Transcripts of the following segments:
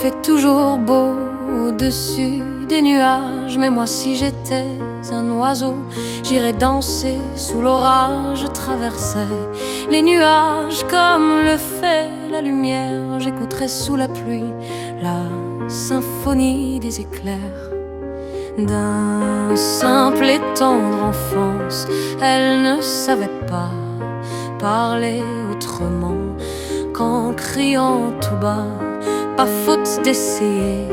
fait toujours beau au-dessus des nuages. Mais moi si j'étais un oiseau, j'irais danser sous l'orage. Je traverserais les nuages comme le fait la lumière. J'écouterais sous la pluie la symphonie des éclairs. D'un simple et tendre enfance, elle ne savait pas parler autrement qu'en criant tout bas. Pas faute d'essayer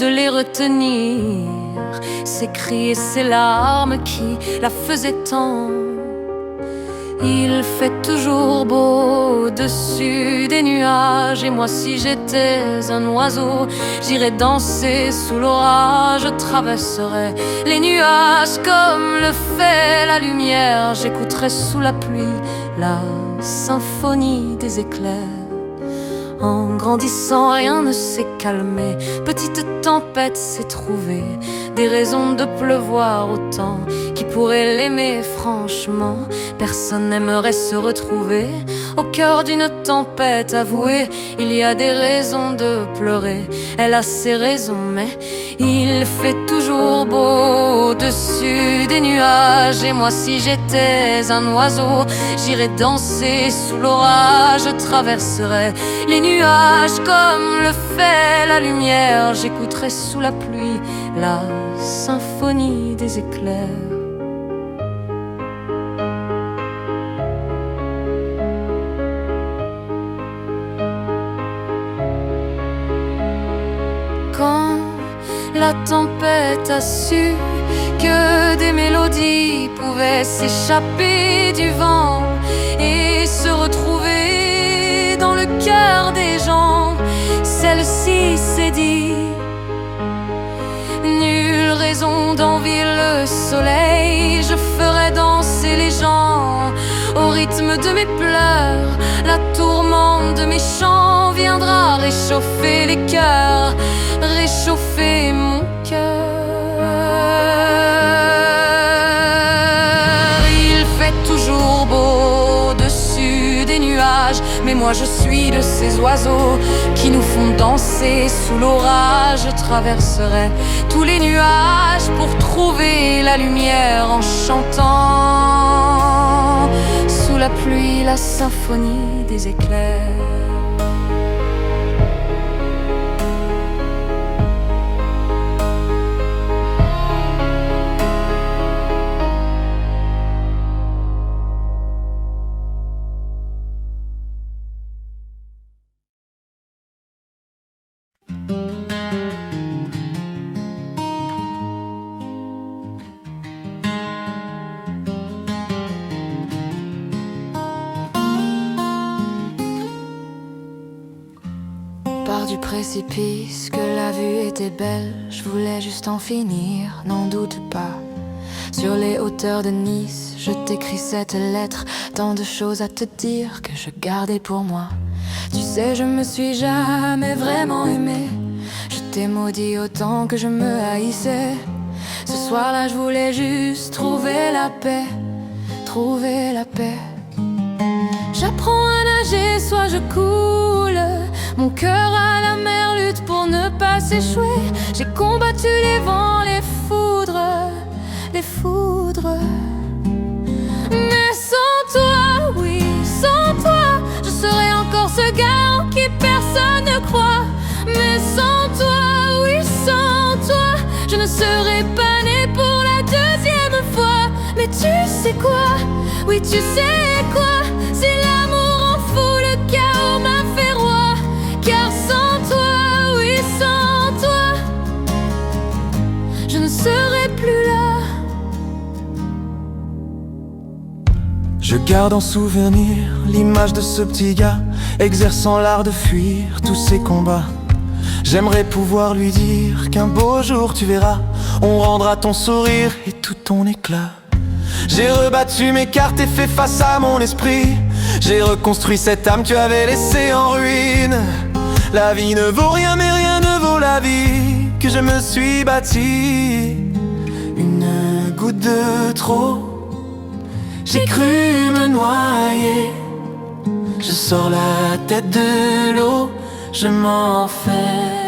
de les retenir, ces cris et ces larmes qui la faisaient tant. Il fait toujours beau au-dessus des nuages. Et moi si j'étais un oiseau, j'irais danser sous l'orage. Je traverserais les nuages comme le fait la lumière. J'écouterais sous la pluie la symphonie des éclairs. En grandissant, rien ne s'est calmé. Petite tempête s'est trouvée, des raisons de pleuvoir autant. Qui pourrait l'aimer franchement? Personne n'aimerait se retrouver au cœur d'une tempête. Avouée, il y a des raisons de pleurer. Elle a ses raisons, mais il fait toujours beau au-dessus des nuages. Et moi si j'étais un oiseau, j'irais danser sous l'orage. Je traverserais les nuages comme le fait la lumière. J'écouterais sous la pluie la symphonie des éclairs. Quand la tempête a su que des mélodies pouvaient s'échapper du vent et se retrouver dans le cœur des gens, celle-ci s'est dit: nulle raison d'envier le soleil. Je ferai danser les gens au rythme de mes pleurs. La tourmente de mes chants viendra réchauffer les cœurs, réchauffer mon cœur. Il fait toujours beau au-dessus des nuages, mais moi je suis de ces oiseaux qui nous font danser sous l'orage. Je traverserai tous les nuages pour trouver la lumière en chantant sous la pluie la symphonie des éclairs. Du précipice, que la vue était belle, je voulais juste en finir, n'en doute pas. Sur les hauteurs de Nice, je t'écris cette lettre, tant de choses à te dire que je gardais pour moi. Tu sais, je me suis jamais vraiment aimé, je t'ai maudit autant que je me haïssais. Ce soir-là, je voulais juste trouver la paix, trouver la paix. J'apprends à nager, soit je coule, mon cœur à la mer lutte pour ne pas s'échouer. J'ai combattu les vents, les foudres, les foudres. Mais sans toi, oui, sans toi, je serais encore ce gars en qui personne ne croit. Mais sans toi, oui, sans toi, je ne serais pas née pour la deuxième fois. Mais tu sais quoi, oui, tu sais quoi, si l'amour en fou, le chaos m'a fait roi. Car sans toi, oui, sans toi, je ne serai plus là. Je garde en souvenir l'image de ce petit gars exerçant l'art de fuir tous ses combats. J'aimerais pouvoir lui dire qu'un beau jour tu verras, on rendra ton sourire et tout ton éclat. J'ai rebattu mes cartes et fait face à mon esprit. J'ai reconstruit cette âme que tu avais laissée en ruine. La vie ne vaut rien mais rien ne vaut la vie que je me suis bâtie. Une goutte de trop, j'ai cru me noyer. Je sors la tête de l'eau, je m'en fais.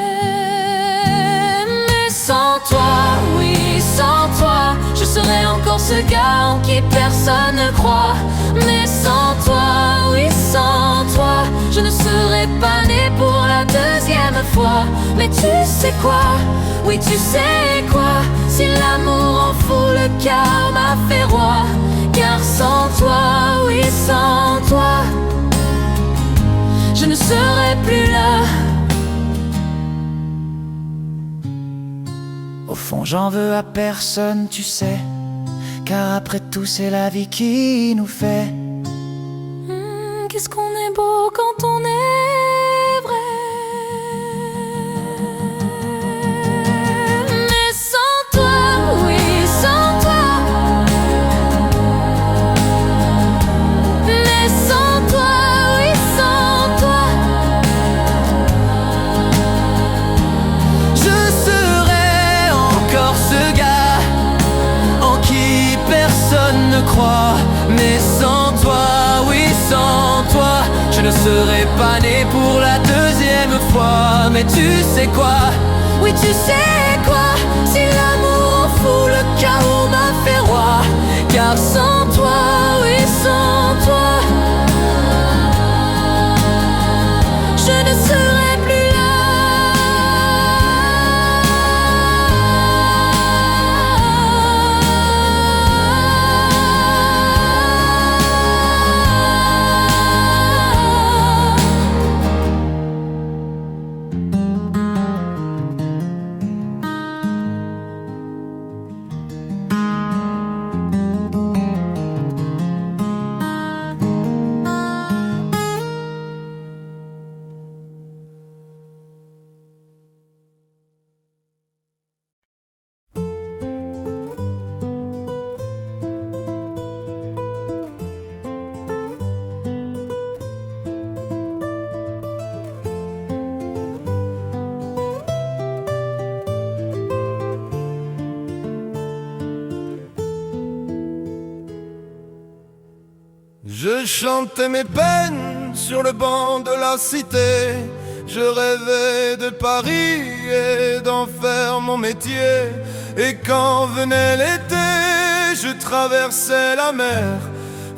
toi, oui, sans toi, je serais encore ce gars en qui personne ne croit. Mais sans toi, oui, sans toi, je ne serais pas né pour la deuxième fois. Mais tu sais quoi, oui, tu sais quoi, si l'amour en fout le cœur m'a fait roi. Car sans toi, oui, sans toi, je ne serais plus là. Au fond, j'en veux à personne, tu sais, car après tout, c'est la vie qui nous fait. Qu'est-ce qu'on est beau quand on est vrai. Mais sans toi, oui, sans toi, mais sans toi, oui, sans toi, Je serai encore ce gars en qui personne ne croit. Mais sans toi, oui, sans toi, je ne serais pas né pour la deuxième fois. Mais tu sais quoi, oui, tu sais quoi, si l'amour en fout le chaos m'a fait roi. Car sans toi, oui, sans toi, je ne serais plus là. Je chantais mes peines sur le banc de la cité. Je rêvais de Paris et d'en faire mon métier. Et quand venait l'été, je traversais la mer.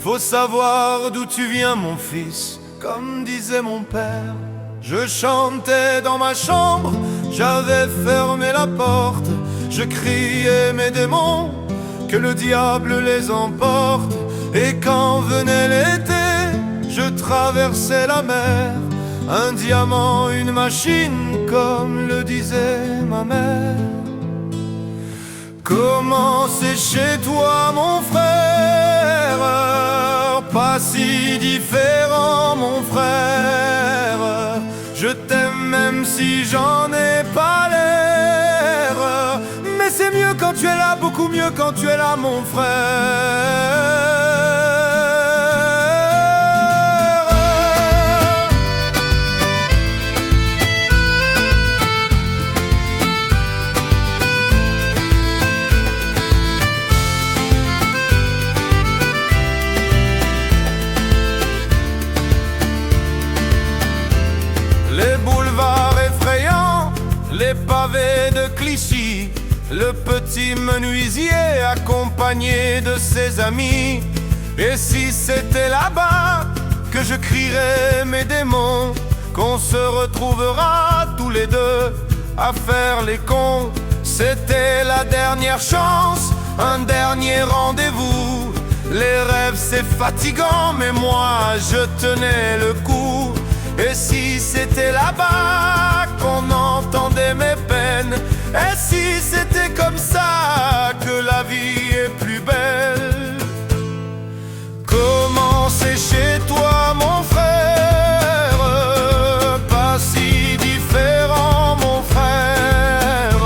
Faut savoir d'où tu viens, mon fils, comme disait mon père. Je chantais dans ma chambre, j'avais fermé la porte. Je criais mes démons, que le diable les emporte. Et quand venait l'été, je traversais la mer. Un diamant, une machine, comme le disait ma mère. Comment c'est chez toi, mon frère? Pas si différent, mon frère. Je t'aime même si j'en ai pas l'air. Mais c'est mieux quand tu es là, beaucoup mieux quand tu es là, mon frère. Les boulevards effrayants, les pavés de Clichy, le petit menuisier accompagné de ses amis. Et si c'était là-bas que je crierais mes démons, qu'on se retrouvera tous les deux à faire les cons. C'était la dernière chance, un dernier rendez-vous. Les rêves c'est fatigant, mais moi je tenais le coup. Et si c'était là-bas qu'on entendait mes peines, et si c'était comme ça que la vie est plus belle. Comment c'est chez toi, mon frère? Pas si différent, mon frère.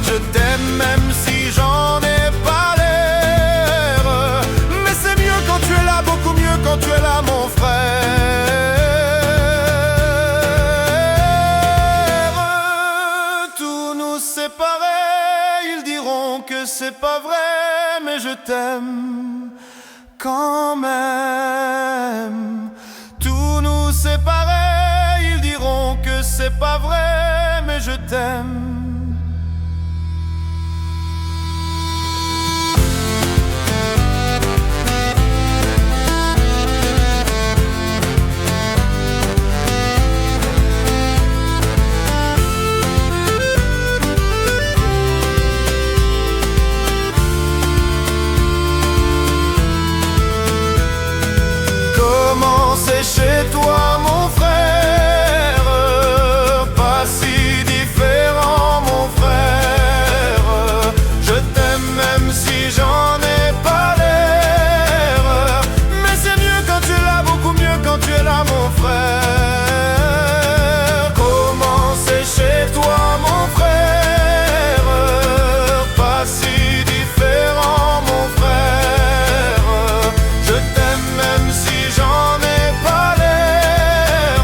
Je t'aime même si j'en ai pas l'air. Mais c'est mieux quand tu es là, beaucoup mieux quand tu es là, mon frère. C'est pas vrai, mais je t'aime quand même. Tout nous séparer, ils diront que c'est pas vrai, mais je t'aime même si j'en ai pas l'air. Mais c'est mieux quand tu es là, beaucoup mieux quand tu es là, mon frère. Comment c'est chez toi, mon frère? Pas si différent, mon frère. Je t'aime même si j'en ai pas l'air.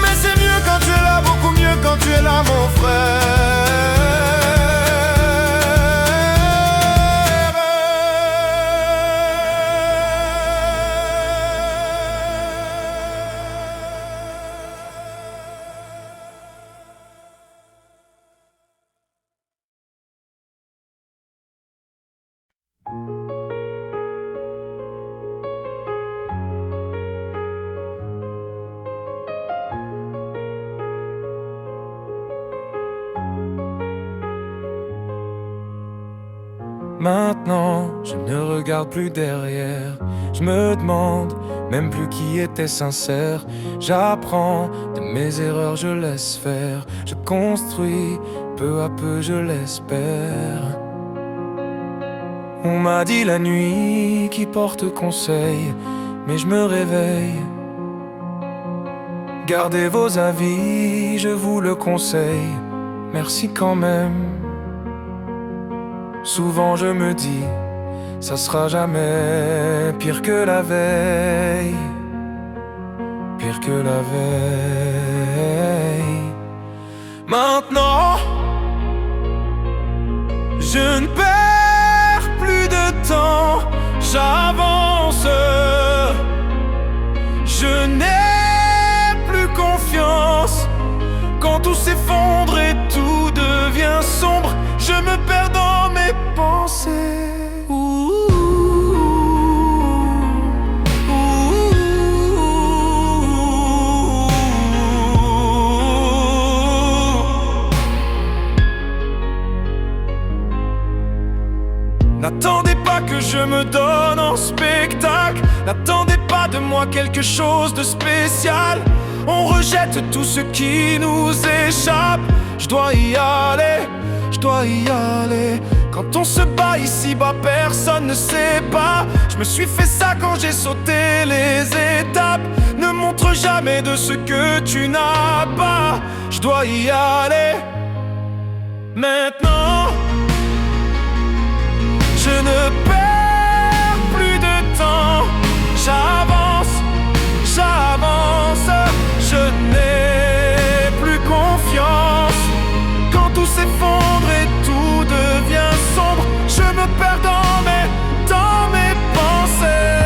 Mais c'est mieux quand tu es là, beaucoup mieux quand tu es là, mon frère. Maintenant, je ne regarde plus derrière. Je me demande même plus qui était sincère. J'apprends de mes erreurs, je laisse faire. Je construis, peu à peu je l'espère. On m'a dit la nuit qui porte conseil, mais je me réveille. Gardez vos avis, je vous le conseille. Merci quand même. Souvent je me dis, ça sera jamais pire que la veille. Pire que la veille. Maintenant, je ne perds plus de temps, j'avance. Je n'ai plus confiance. Quand tout s'effondre et tout devient sombre, je me perds dans mes pensées. N'attendez pas que je me donne en spectacle. N'attendez pas de moi quelque chose de spécial. On rejette tout ce qui nous échappe. Je dois y aller, je dois y aller. Quand on se bat ici-bas, personne ne sait pas. Je me suis fait ça quand j'ai sauté les étapes. Ne montre jamais de ce que tu n'as pas. Je dois y aller. Maintenant, je ne perds plus de temps. J'avance, j'avance. Je n'ai plus confiance. Quand tout s'effondre et tout devient sombre, je me perds dans mes pensées.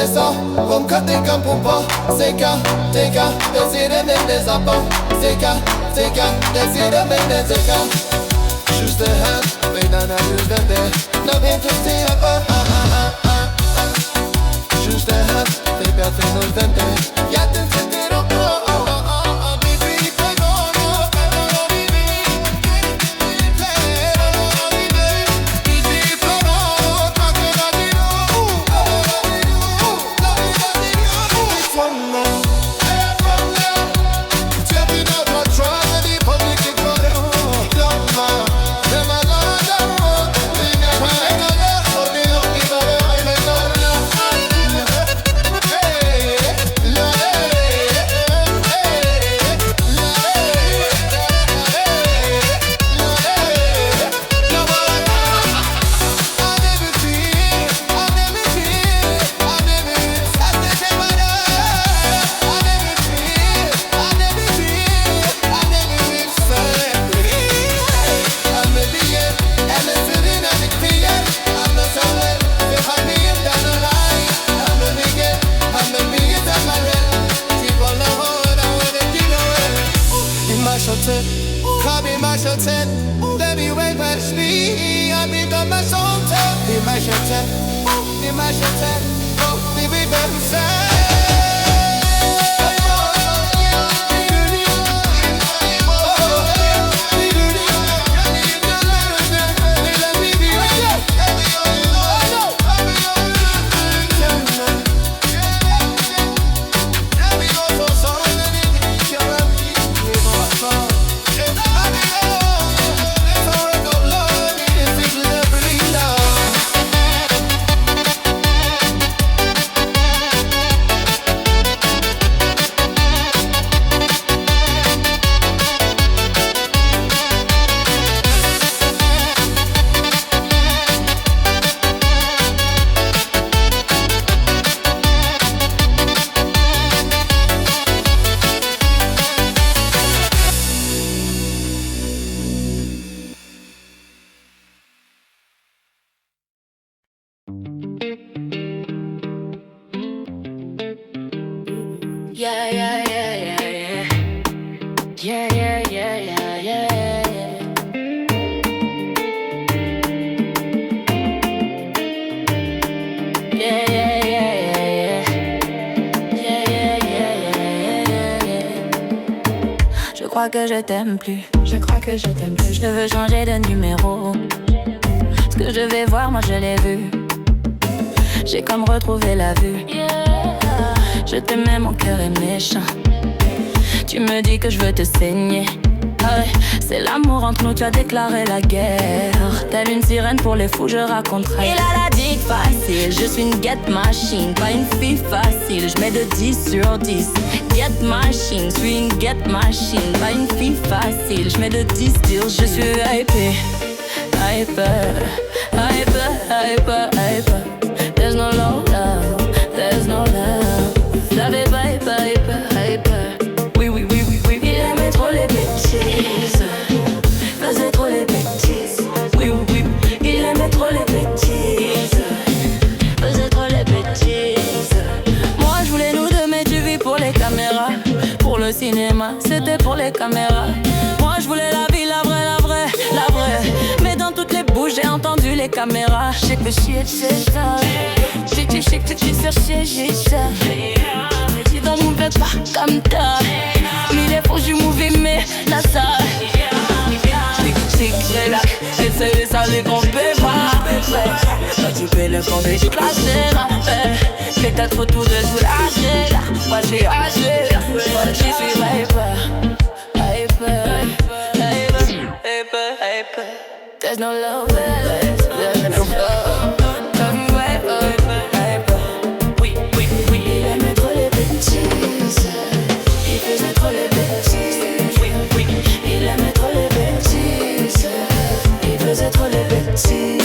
ça, comme quand t'es comme pour pas. C'est qu'à, décide de mettre des appâts. C'est qu'à, décide de mettre des écarts. Juste de hand, mais dans la juste de terre. Non, bien tout c'est à part. Juste de hand, t'es bien fait nos dents. Y'a tout c'était dans toi. Que je t'aime plus. Je crois que je t'aime plus. Je veux changer de numéro. Ce que je vais voir, moi je l'ai vu. J'ai comme retrouvé la vue. Je t'aimais, mon cœur est méchant. Tu me dis que je veux te saigner. Ah ouais, c'est l'amour entre nous, tu as déclaré la guerre. Telle une sirène pour les fous, je raconterai. Il a la digue facile, je suis une get machine. Pas une fille facile, je mets de 10 sur 10. Get machine, je suis une get machine. Pas une fille facile, je mets de 10 sur 10. Je suis hyper, hyper, hyper, hyper, hyper. There's no love, there's no love. Ça fait pas hyper, hyper, hyper. Oui, oui, oui, oui, oui. Il aimait trop les bêtises, faisait trop les bêtises. Oui, oui, oui. Il aimait trop les bêtises, faisait trop les bêtises. Moi je voulais nous deux, mais tu vis pour les caméras. Pour le cinéma, c'était pour les caméras. Moi je voulais la vie, la vraie, la vraie, la vraie. Mais dans toutes les bouches, j'ai entendu les caméras. Je sais que shit, c'est ça. Je sais que tu cherchais, j'ai ça. Tu vas me faire pas comme ça. Mais les faux, je m'ouvais, mais la salle. C'est là, c'est ça, les grands bébés. Quand tu fais le fond, je classé là. Fais ta trop tout de soulager là. Moi j'ai âgé là. Moi j'y suis hyper, hyper, hyper, hyper, hyper. There's no love, there's no love. Oui, oui, oui. Il aimait trop les bêtises. Il faisait trop les bêtises. Oui, oui. Il aimait trop les bêtises. Il faisait trop les bêtises.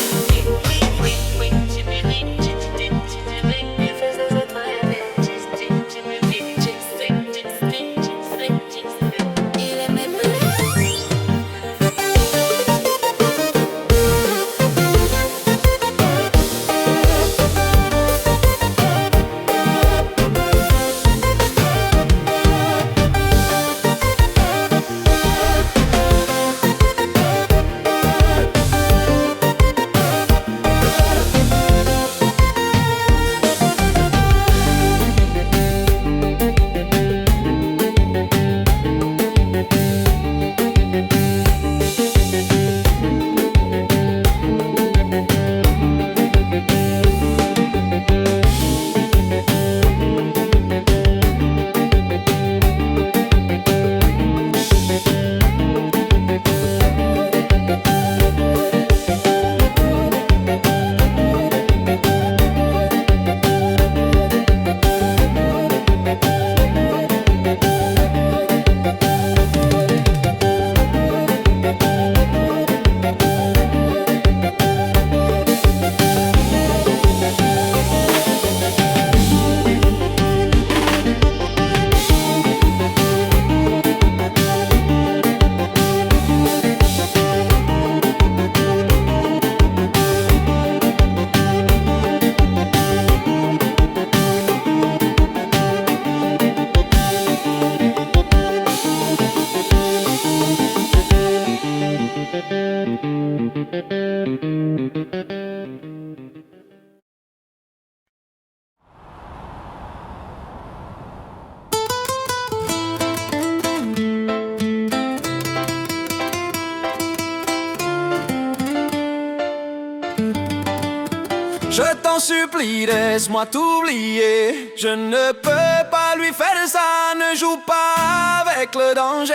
t'en supplie, laisse-moi t'oublier. Je ne peux pas lui faire ça, ne joue pas avec le danger.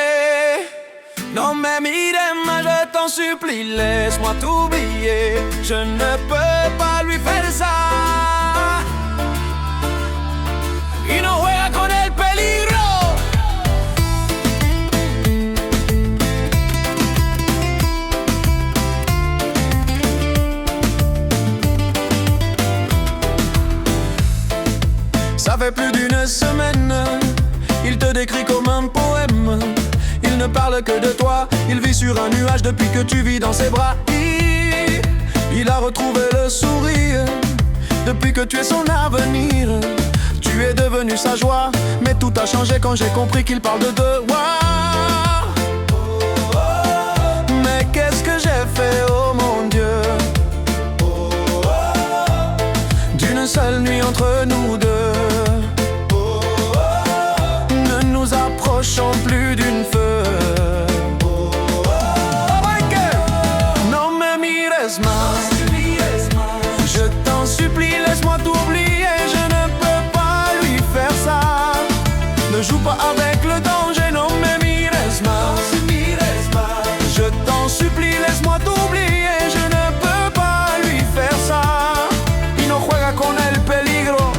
Non mais Mirema, je t'en supplie, laisse-moi t'oublier. Je ne peux pas lui faire ça. Y no juega con el peligro. Ça fait plus d'une semaine, il te décrit comme un poème. Il ne parle que de toi, il vit sur un nuage depuis que tu vis dans ses bras. Il a retrouvé le sourire depuis que tu es son avenir. Tu es devenu sa joie, mais tout a changé quand j'ai compris qu'il parle de deux. Mais qu'est-ce que j'ai fait, oh mon Dieu? D'une seule nuit entre nous deux. Ne nous approchons plus d'une feu. Non me mires más. Je t'en supplie, laisse-moi t'oublier. Je ne peux pas lui faire ça. Ne joue pas avec le danger. Non me mires más. Je t'en supplie, laisse-moi t'oublier. Je ne peux pas lui faire ça. Y no juega con el peligro.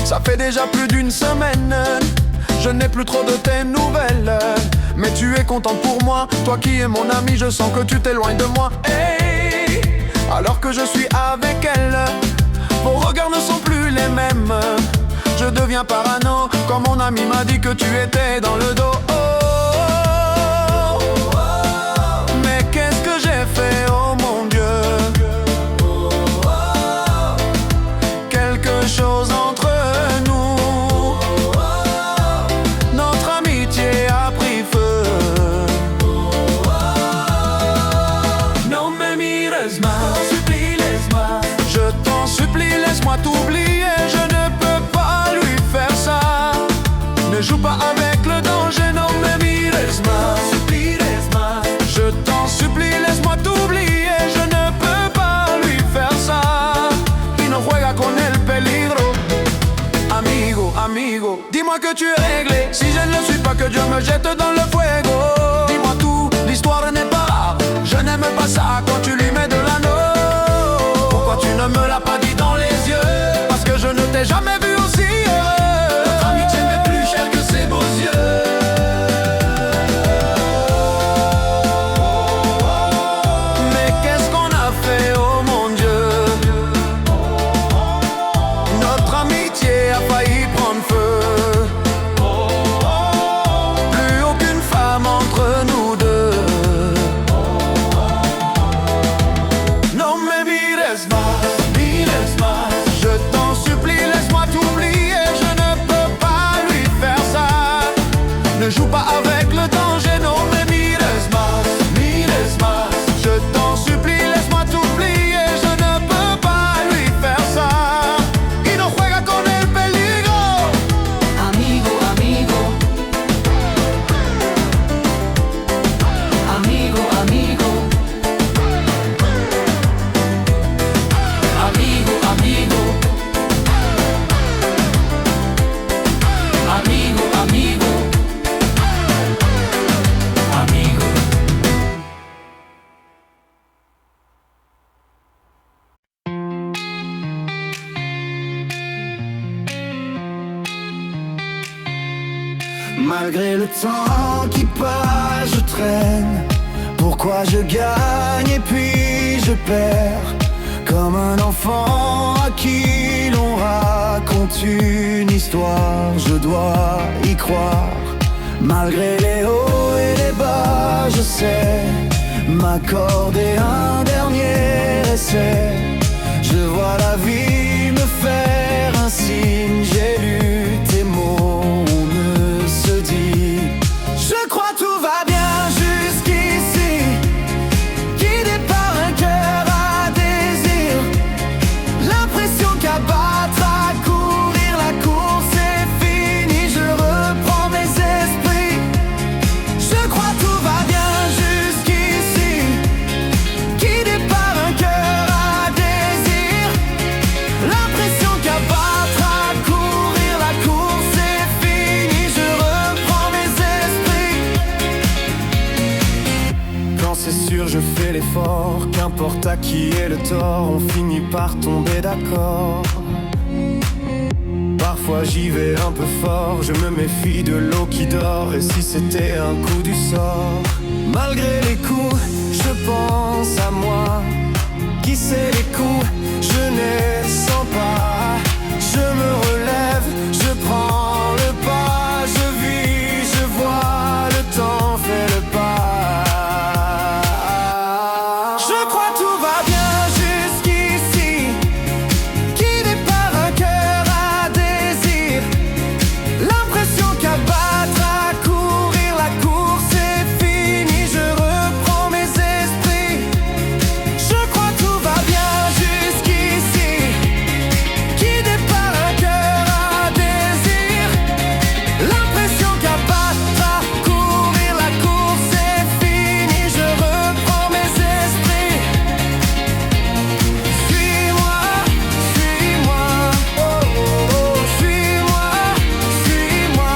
Ça fait déjà plus d'une semaine, je n'ai plus trop de tes nouvelles. Mais tu es contente pour moi, toi qui es mon ami, je sens que tu t'éloignes de moi. Hey, alors que je suis avec elle, vos regards ne sont plus les mêmes. Je deviens parano, quand mon ami m'a dit que tu étais dans le dos. Mais qu'est-ce que j'ai fait, oh mon Dieu? Quelque chose entre nous, notre amitié a pris feu. Non me mires más, je t'en supplie, laisse-moi t'oublier. Je ne peux pas lui faire ça. Ne joue pas avec le danger. Non me mires más, je t'en supplie, laisse-moi t'oublier. Je ne peux pas lui faire ça. Y no juega con el peligro. Amigo, amigo, dis-moi que tu es réglé. Si je ne le suis pas, que Dieu me jette dans le fuego. Dis-moi tout, l'histoire n'est pas rare. Je n'aime pas ça quand tu lui mets de l'anneau. Pourquoi tu ne me l'as pas dit dans les yeux? Parce que je ne t'ai jamais vu aussi heureux. Notre amitié m'est plus chère que ses beaux yeux. Mais qu'est-ce qu'on a fait, oh mon Dieu? Notre amitié a failli prendre feu. Plus aucune femme entre nous deux. Non me mires más, je t'en supplie, laisse-moi t'oublier. Je ne peux pas lui faire ça. Ne joue pas avec le danger. Non me mires más, je t'en supplie, laisse-moi t'oublier. Je ne peux pas lui faire ça. Y no juega con el peligro. Amigo, amigo. Amigo, amigo. Amigo, amigo. Amigo, amigo. Amigo. Malgré le temps qui passe, je traîne. Pourquoi je gagne et puis je perds? Comme un enfant à qui l'on raconte une histoire, je dois y croire. Malgré les hauts et les bas, je sais m'accorder un dernier essai. Je vois la vie me faire un signe, j'ai lu tes mots, on ne se dit. Je crois tout va bien jusqu'ici, guidé par un cœur à désir. L'impression qu'à battre, à courir, la course est finie. Je reprends mes esprits. Je crois tout va bien jusqu'ici, guidé par un cœur à désir. importe à qui est le tort, on finit par tomber d'accord. Parfois j'y vais un peu fort, je me méfie de l'eau qui dort. Et si c'était un coup du sort? Malgré les coups, je pense à moi. Qui sait les coups, je ne sens pas. Je me relève, je prends le pas. Je vis, je vois, le temps fait le pas. Je crois tout va bien jusqu'ici. Guidé par un cœur à désir, l'impression qu'à battre, à courir, la course est finie. Je reprends mes esprits. Je crois tout va bien jusqu'ici. Guidé par un cœur à désir, l'impression qu'à battre, à courir, la course est finie. Je reprends mes esprits. Suis-moi, suis-moi, oh, oh, oh. Suis-moi, suis-moi,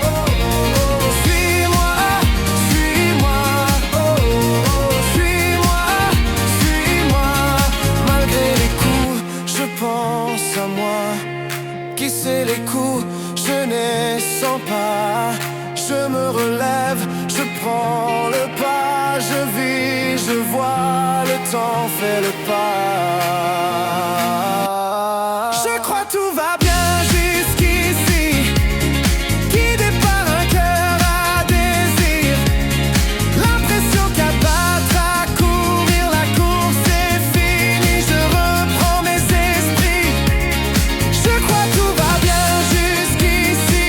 oh, oh, oh. Suis-moi, suis-moi, oh, oh, oh. Suis-moi, suis-moi. Malgré les coups, je pense à moi. Qui sait les coups, je ne sens pas. Je me relève, je prends le pas. Je vis, je vois, le temps fait le pas. Je crois tout va bien jusqu'ici. Guidé par un cœur à désir, l'impression qu'à battre, à courir, la course est finie. Je reprends mes esprits. Je crois tout va bien jusqu'ici.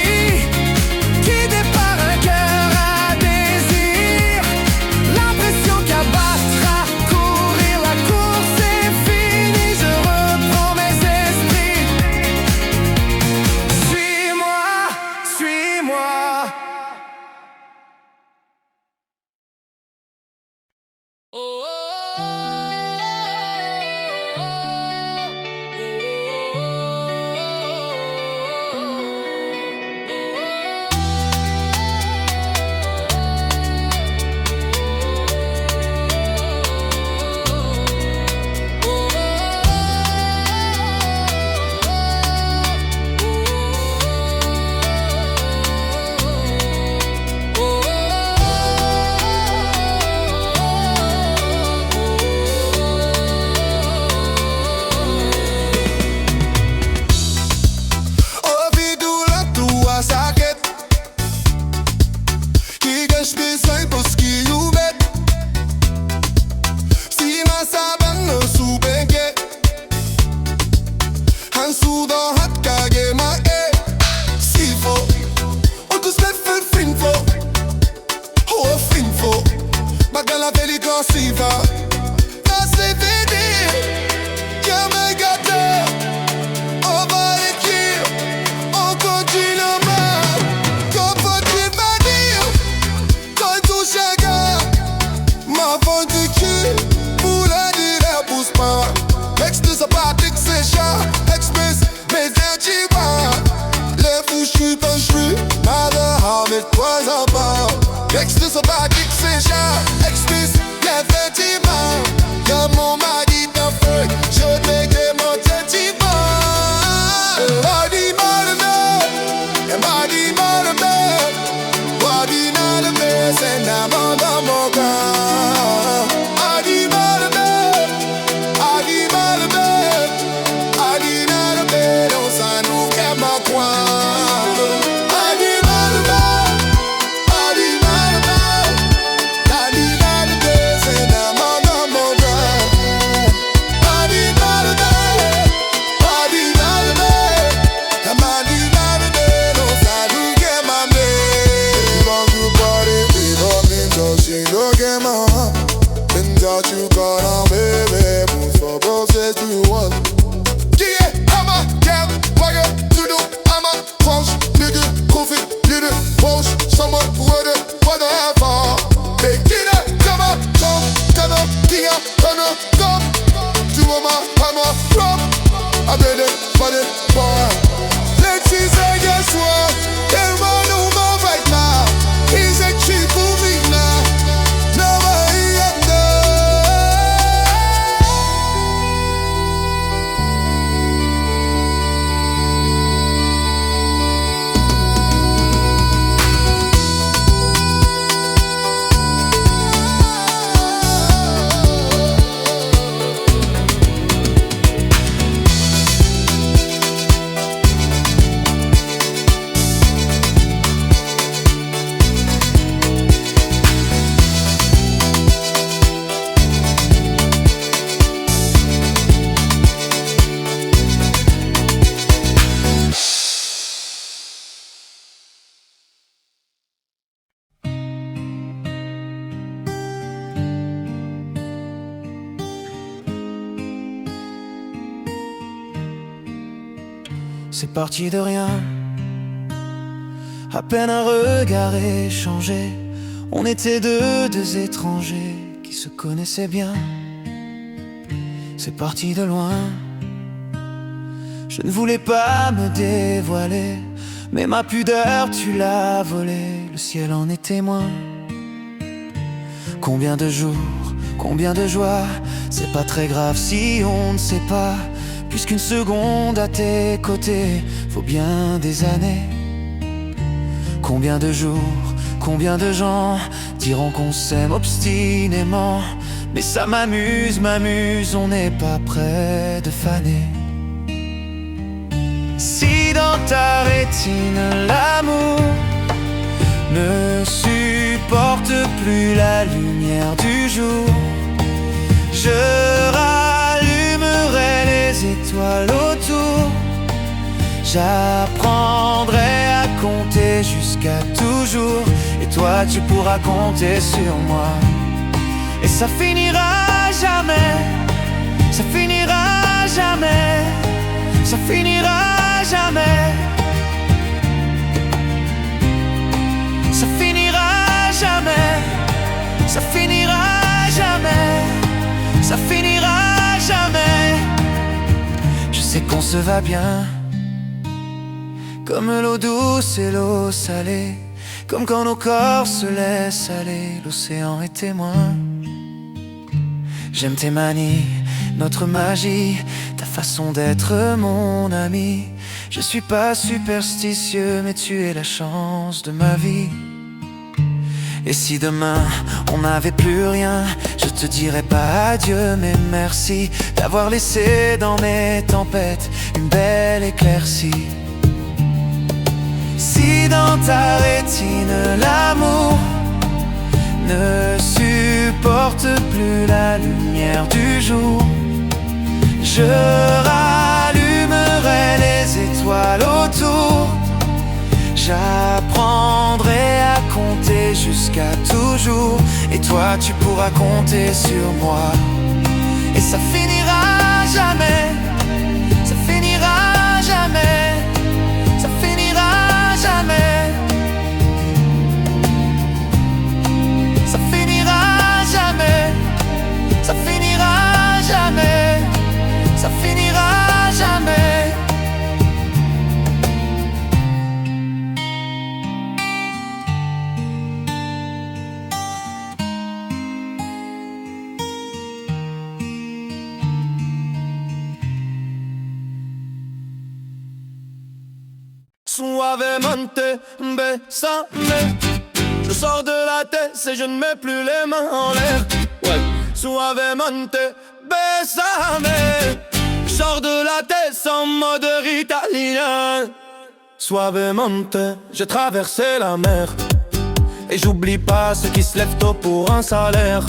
Guidé par un cœur à désir, l'impression qu'à battre, à courir, la course est finie. Je reprends mes esprits. Suis-moi, suis-moi. Ouvido la tua sakit. Kigas bisay poski ubet. Si masaban no subenge. Han sudo hat kage ma e. Sifo. Ontus met veel vriendvo. Oh vriendvo. Magala veli gossiva. Na CVD. Ja my gata. Over the kill. On continue mal. Comme faut-il pas dire. Quand tout chacun. Ma fond de cul. Pour la dire, pousse pas. Ex de sa pratique, c'est chat. Express, mais un chihuahua. Les fous, j'suis pas j'suis. Mother, avec toi, ça part. Ex de sa pratique, c'est chat. Express, les vêtements. Y'a mon mari d'un feu. Je n'ai que mon sentiment. Body mal me, body mal me, body mal me, c'est n'importe dans mon corps. Body mal me, body mal me, body mal me, dans ça nous fait ma croix. Body mal me, body mal me, body mal me, c'est n'importe c'est parti de rien. À peine un regard échangé, on était deux étrangers qui se connaissaient bien. C'est parti de loin. Je ne voulais pas me dévoiler, mais ma pudeur tu l'as volée, le ciel en est témoin. Combien de jours, combien de joies, c'est pas très grave si on ne sait pas, puisqu'une seconde à tes côtés vaut bien des années. Combien de jours, combien de gens diront qu'on s'aime obstinément, mais ça m'amuse, on n'est pas près de faner. Si dans ta rétine l'amour ne supporte plus la lumière du jour, je rallumerai les étoiles autour. J'apprendrai à compter jusqu'à toujours, et toi tu pourras compter sur moi. Et ça finira jamais, ça finira jamais, ça finira jamais. Ça finira jamais, ça finira jamais, ça finira jamais. Je sais qu'on se va bien, comme l'eau douce et l'eau salée, comme quand nos corps se laissent aller, l'océan est témoin. J'aime tes manies, notre magie, ta façon d'être mon ami. Je suis pas superstitieux, mais tu es la chance de ma vie. Et si demain on n'avait plus rien, je te dirais pas adieu mais merci d'avoir laissé dans mes tempêtes une belle éclaircie. Si dans ta rétine l'amour ne supporte plus la lumière du jour, je rallumerai les étoiles autour. J'apprendrai à compter jusqu'à toujours, et toi tu pourras compter sur moi. Et ça finira jamais, ça finira jamais, ça finira jamais. Ça finira jamais, ça finira jamais, ça finira jamais. Suavemente, besame. Je sors de la tête et je ne mets plus les mains en l'air. Ouais. Suavemente, besame. Je sors de la tête en mode italien. Suavemente, j'ai traversé la mer, et j'oublie pas ceux qui se lèvent tôt pour un salaire.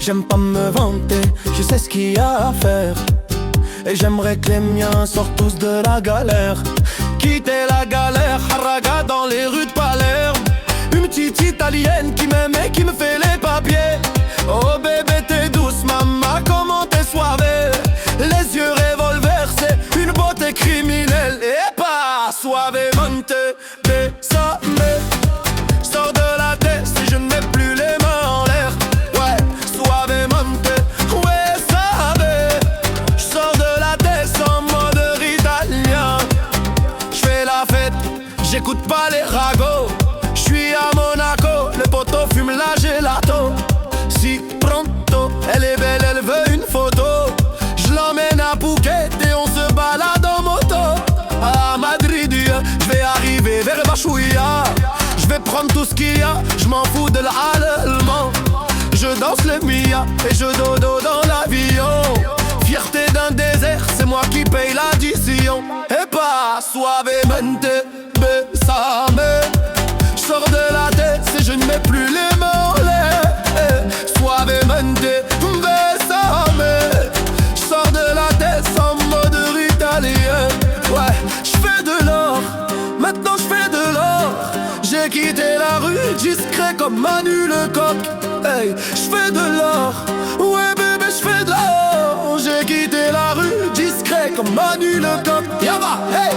J'aime pas me vanter, je sais ce qu'il y a à faire, et j'aimerais que les miens sortent tous de la galère. Quitter la galère, haraga dans les rues de Palerme. Une petite italienne qui m'aime et qui me fait les papiers. Oh bébé t'es douce maman, comment t'es soivée. Les yeux revolver, c'est une beauté criminelle. Et pas suavemente, besame. Sors de la tête si je ne mets plus les mains en l'air. Ouais, suavemente, ouais ça va. J'sors de la tête en mode italien. J'fais la fête, j'écoute pas les ragots. J'suis à Monaco, le poteau fume la gelato. Si pronto, elle est belle, elle veut une photo. J'l'emmène à Phuket et on se balade en moto. À Madrid, j'vais arriver vers Bachouia. J'vais prendre tout ce qu'il y a, j'm'en fous de l'allemand. Je danse le Mia et je dodo dans l'avion. Fierté d'un désert, c'est moi qui paye l'addition. Et pas suavemente, besame. J'sors de la tête si je ne mets plus les mains en l'air. Suavemente, besame. J'sors de la tête en mode italien. Ouais, j'fais de l'or, maintenant j'fais de l'or. J'ai quitté la rue discret comme Manu le coq. Hey, j'fais de l'or, ouais bébé j'fais de l'or. J'ai quitté la rue discret comme Manu le coq. Y'a va, hey.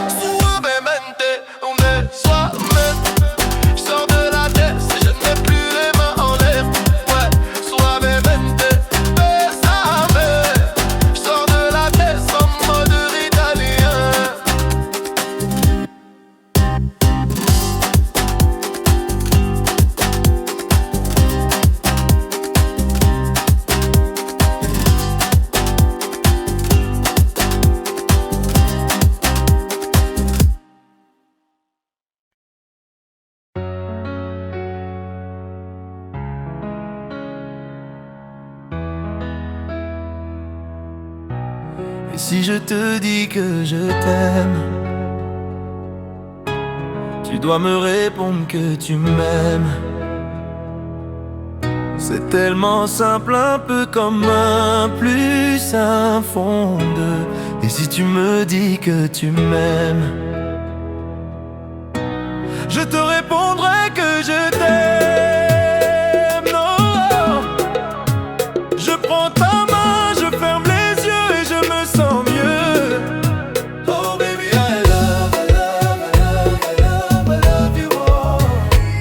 Et si je te dis que je t'aime, tu dois me répondre que tu m'aimes. C'est tellement simple, un peu comme un plus un fond de. Et si tu me dis que tu m'aimes, je te répondrai que je t'aime. Non, je prends ta main, je ferme les yeux et je me sens mieux. Oh baby, I love, I love, I love, I love, I love you all.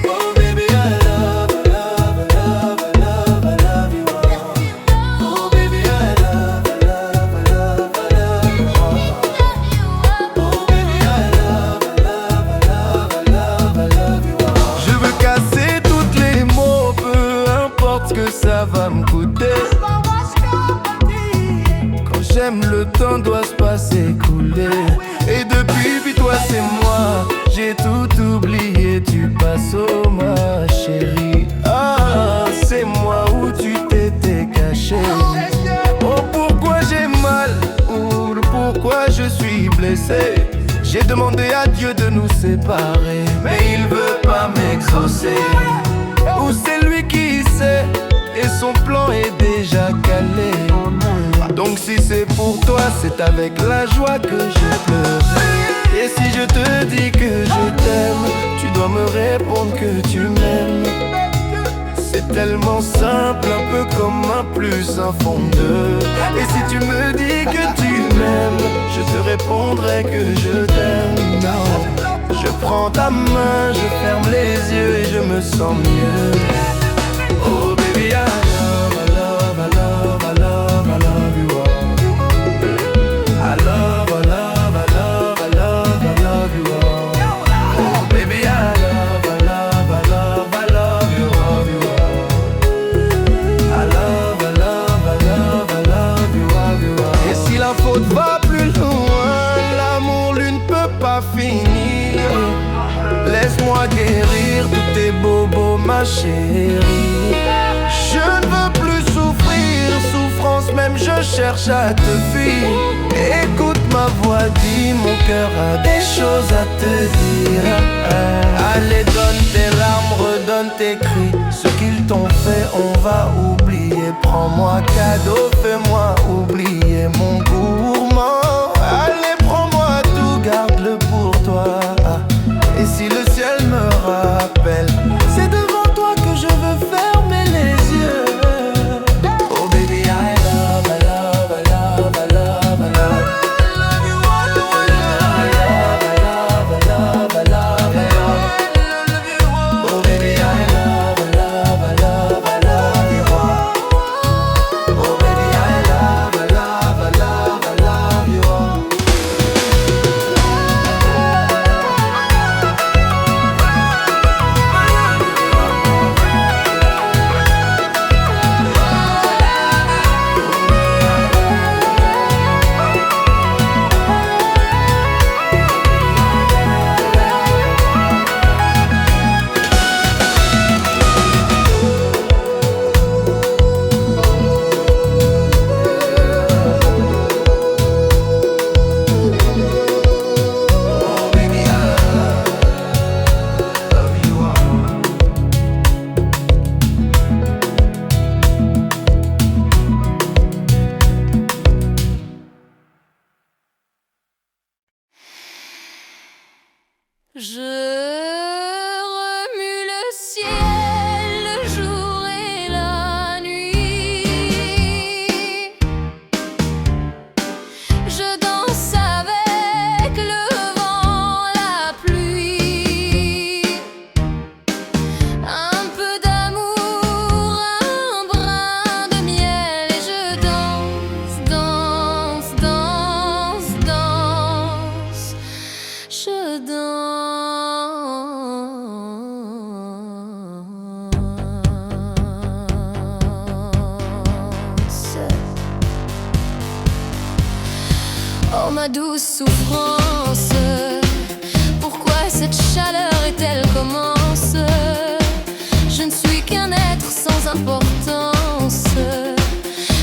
Oh baby, I love, I love, I love, I love, I love you all. Oh baby, I love, I love, I love, I love you all. Oh baby, I love, I love, I love, I love, I love you all. Je veux casser toutes les mots, peu importe ce que ça va me coûter. J'aime, le temps doit se passer, couler. Et depuis, puis toi c'est moi, j'ai tout oublié, tu passes au ma chérie. Ah, c'est moi où tu t'étais caché. Oh, pourquoi j'ai mal, ou pourquoi je suis blessé. J'ai demandé à Dieu de nous séparer, mais il veut pas m'exaucer. Ou c'est lui qui sait, et son plan est déjà calé. Donc si c'est pour toi, c'est avec la joie que je pleure. Et si je te dis que je t'aime, tu dois me répondre que tu m'aimes. C'est tellement simple, un peu comme un plus un fond de. Et si tu me dis que tu m'aimes, je te répondrai que je t'aime. Non, je prends ta main, je ferme les yeux et je me sens mieux. Oh baby, I love, I love, I love, I love, I love you all. I love, I love, I love, I love, I love you all. Oh baby, I love, I love, I love, I love you all. I love, I love, I love, I love you all. Et si la faute va plus loin, l'amour lui ne peut pas finir. Laisse-moi guérir tous tes bobos, ma chérie. Je ne veux plus souffrir, souffrance même je cherche à te fuir. Écoute ma voix, dis mon cœur a des choses à te dire. Allez, donne tes larmes, redonne tes cris. Ce qu'ils t'ont fait, on va oublier. Prends-moi cadeau, fais-moi oublier mon gourmand. Allez, prends-moi tout, garde-le pour toi. Et si le ciel me rappelle, c'est devant toi que je veux fermer les yeux. Oh baby, I love, I love, I love, I love, I love. I love, I love, I love, I love, I love. Oh baby, I love, I love, I love, I love you all. Oh baby, I love, I love, I love, I love you all. Je remue le ciel, le jour et la nuit. Je danse avec le vent, la pluie. Un peu d'amour, un brin de miel. Et je danse, danse, danse, danse. Je danse. Oh ma douce souffrance, pourquoi cette chaleur est-elle commence? Je ne suis qu'un être sans importance.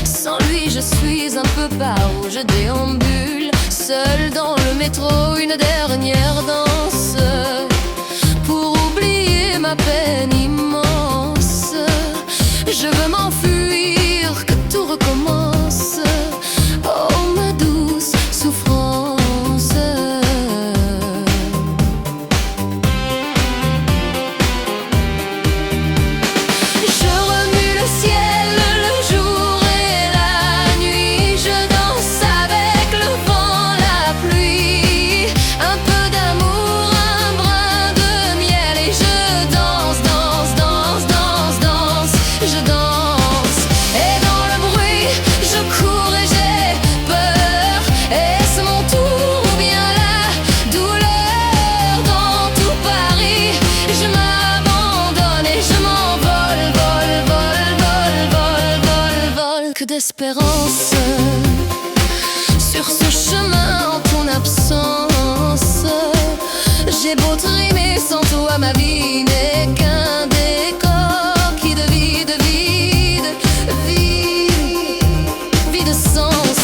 Sans lui Je suis un peu paro, je déambule seul dans le métro, une dernière danse pour oublier ma peine immense. Je veux m'enfuir, que tout recommence. Oh ma douce souffrance. Je remue le ciel, le jour et la nuit. Je danse avec le vent, la pluie. Un peu d'amour, un brin de miel. Et je danse, danse, danse, danse, danse. Je danse. Et dans le bruit, je cours et j'ai peur. Est-ce mon tour ou bien la douleur? Dans tout Paris, je m'abandonne et je m'envole, vol, vol, vol, vol, vol, vol. Que d'espérance sur ce chemin en ton absence. J'ai beau trimer sans toi, ma vie n'est qu'un décor qui de vide, vide, vide, vide sens.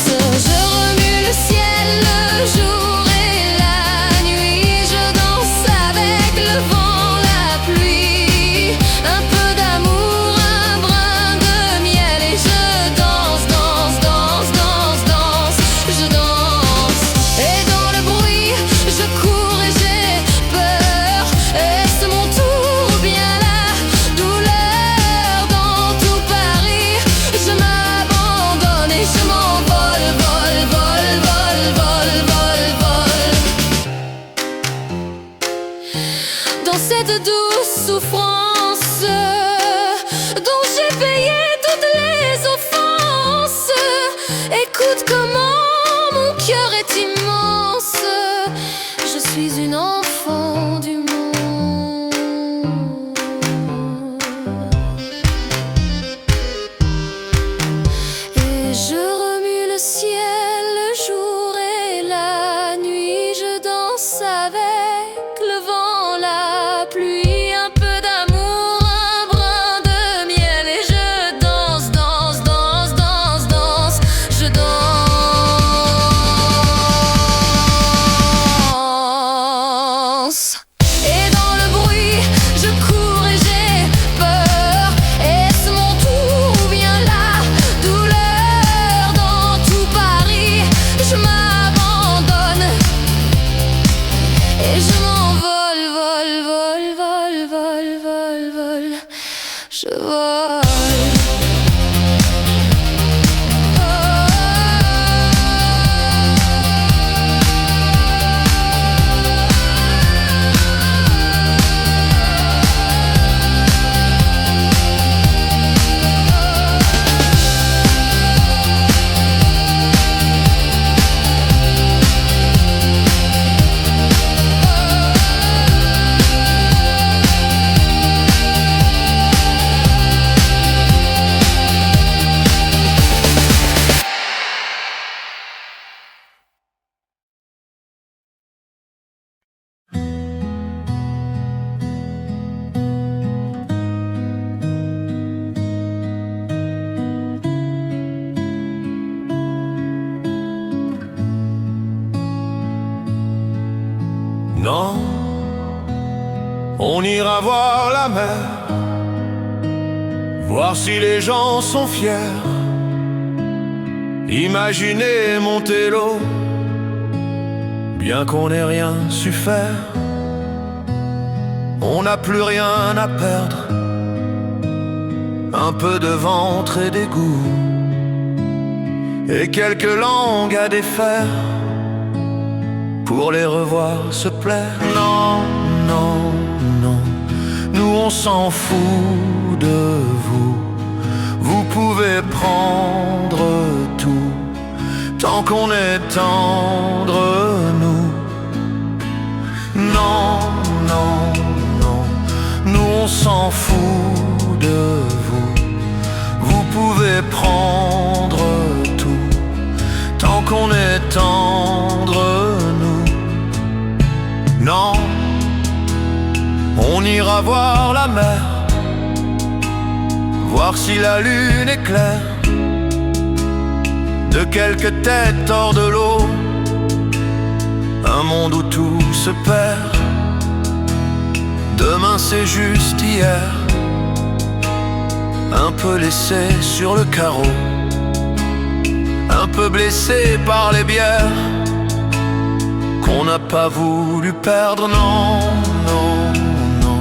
Je remue le ciel, le jour et la nuit. Je danse avec le vent, la pluie. Un peu d'amour, un brin de miel. Et je danse, danse, danse, danse, danse. Je danse. Et dans le bruit, je cours et j'ai peur. Est-ce mon tour ou bien la douleur? Dans tout Paris, je m'abandonne et je m'envole, vol, vol, vol, vol, vol, vol. Dans cette douce souffrance dont j'ai payé toutes les offenses. Écoute comment mon cœur est immense. Je suis une enfant du monde. Et je remue le ciel, le jour et la nuit. Je danse avec le vent, la pluie. Un peu d'amour, un brin de miel. Et je danse, danse, danse, danse, danse. Je danse. Et dans le bruit, je cours et j'ai peur. Est-ce mon tour ou bien la douleur? Dans tout Paris, je m'abandonne et je m'envole, vol, vol, vol, vol, vol, vol. Je vole. Non, on ira voir la mer, voir si les gens sont fiers. Imaginez monter l'eau, bien qu'on n'ait rien su faire. On n'a plus rien à perdre, un peu de ventre et d'égout, et quelques langues à défaire pour les revoir se plaire. Non, non, non, nous on s'en fout de vous. Vous pouvez prendre tout, tant qu'on est tendre, nous. Non, non, non, nous on s'en fout de vous. Vous pouvez prendre tout, tant qu'on est tendre, nous. Non, on ira voir la mer, voir si la lune est claire, de quelques têtes hors de l'eau. Un monde où tout se perd. Demain c'est juste hier, un peu laissé sur le carreau, un peu blessé par les bières qu'on n'a pas voulu perdre. Non, non, non,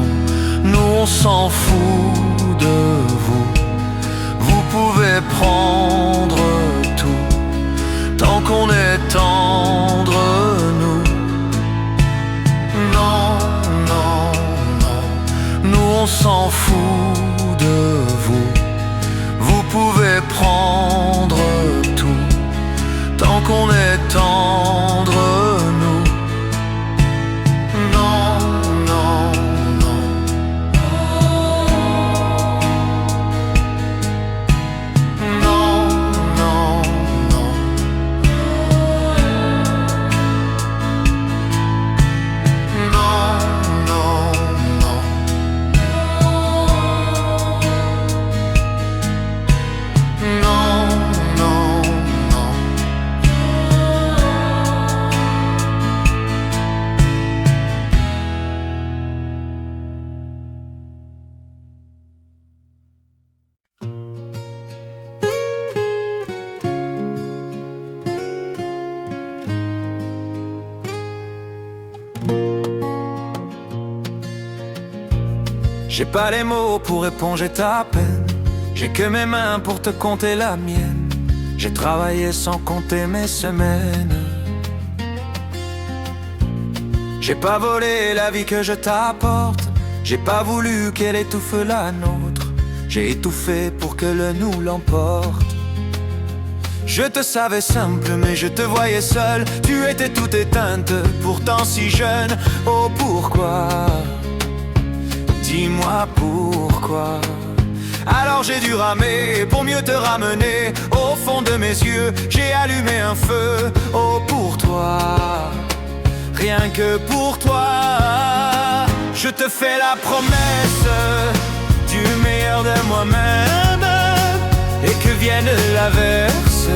nous on s'en fout de vous. Vous pouvez prendre tout, tant qu'on est tendre, nous. Non, non, non, nous on s'en fout de vous. Vous pouvez prendre tout, tant qu'on est tendre, nous. Non, non, non. Non, non, non. Non, non, non. Non, non, non. J'ai pas les mots pour éponger ta peine. J'ai que mes mains pour te compter la mienne. J'ai travaillé sans compter mes semaines. J'ai pas volé la vie que je t'apporte. J'ai pas voulu qu'elle étouffe la nôtre. J'ai étouffé pour que le nous l'emporte. Je te savais simple mais je te voyais seule. Tu étais toute éteinte, pourtant si jeune. Oh pourquoi? Dis-moi pourquoi. Alors j'ai dû ramer pour mieux te ramener. Au fond de mes yeux, j'ai allumé un feu. Oh pour toi, rien que pour toi. Je te fais la promesse du meilleur de moi-même. Et que vienne l'averse,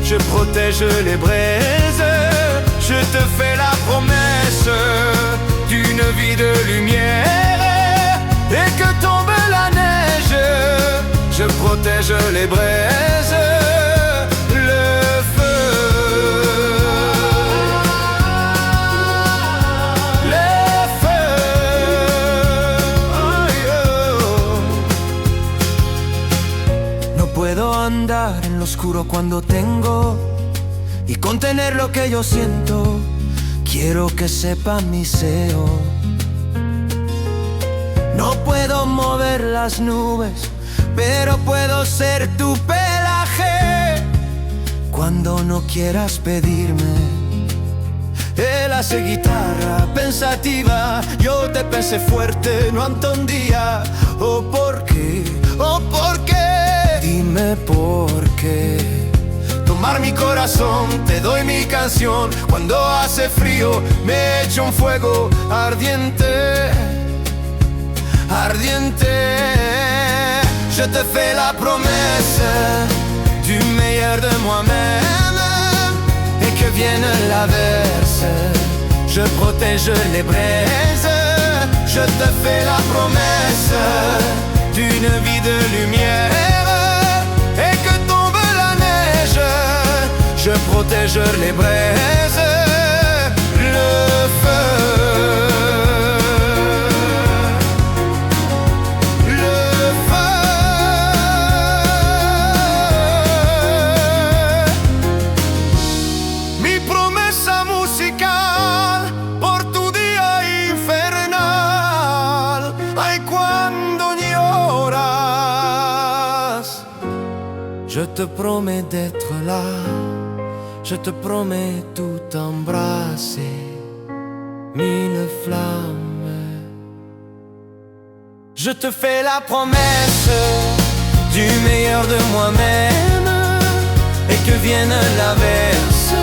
je protège les braises. Je te fais la promesse d'une vie de lumière. Et que tombe la neige, je protège les braises, le feu, le feu. No puedo andar en lo oscuro cuando tengo y contener lo que yo siento. Quiero que sepa mi CEO. No puedo mover las nubes, pero puedo ser tu pelaje. Cuando no quieras pedirme, él hace guitarra pensativa. Yo te pensé fuerte, no ante un día. ¿Oh por qué? ¿Oh por qué? Dime por qué. Tomar mi corazón, te doy mi canción. Cuando hace frío, me echo un fuego ardiente. Ardiente, je te fais la promesse du meilleur de moi-même. Et que vienne l'averse, je protège les braises. Je te fais la promesse d'une vie de lumière. Et que tombe la neige, je protège les braises, le feu. Je te promets d'être là, je te promets tout embrasser, mille flammes. Je te fais la promesse du meilleur de moi-même. Et que vienne l'averse,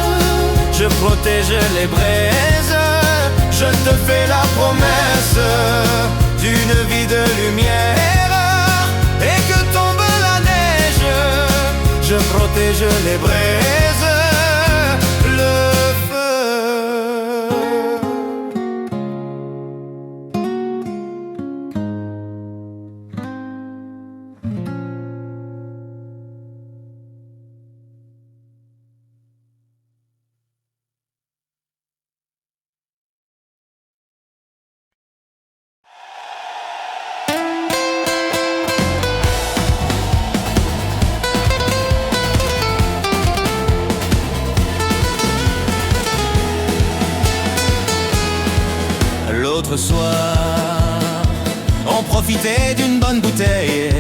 je protège les braises. Je te fais la promesse d'une vie de lumière. Et que tombe la neige, je protège les et braise le feu. L'autre soir, on profitait d'une bonne bouteille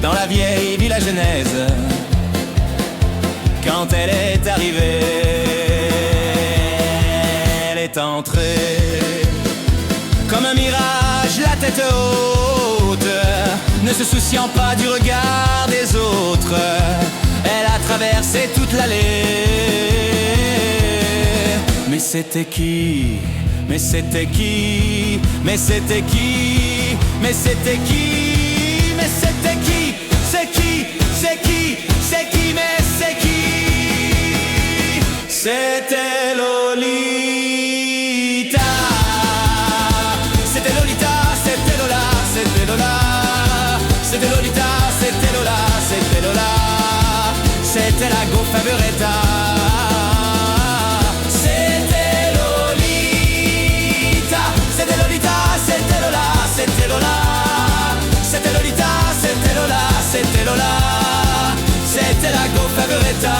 dans la vieille Villa Genèse. Quand elle est arrivée, elle est entrée comme un mirage, la tête haute, ne se souciant pas du regard des autres. Elle a traversé toute l'allée. Mais c'était qui? Mais c'était qui? Mais c'était qui? Mais c'était qui? Mais c'était qui? C'est qui? C'est qui? C'est qui? Mais c'est qui? C'était Lolita. C'était Lolita, c'était Lola, c'était Lola. C'était Lolita, c'était Lola, c'était Lola. C'était la go favorita. C'était Lola, c'était Lolita, c'était Lola, c'était Lola, c'était la go favorita.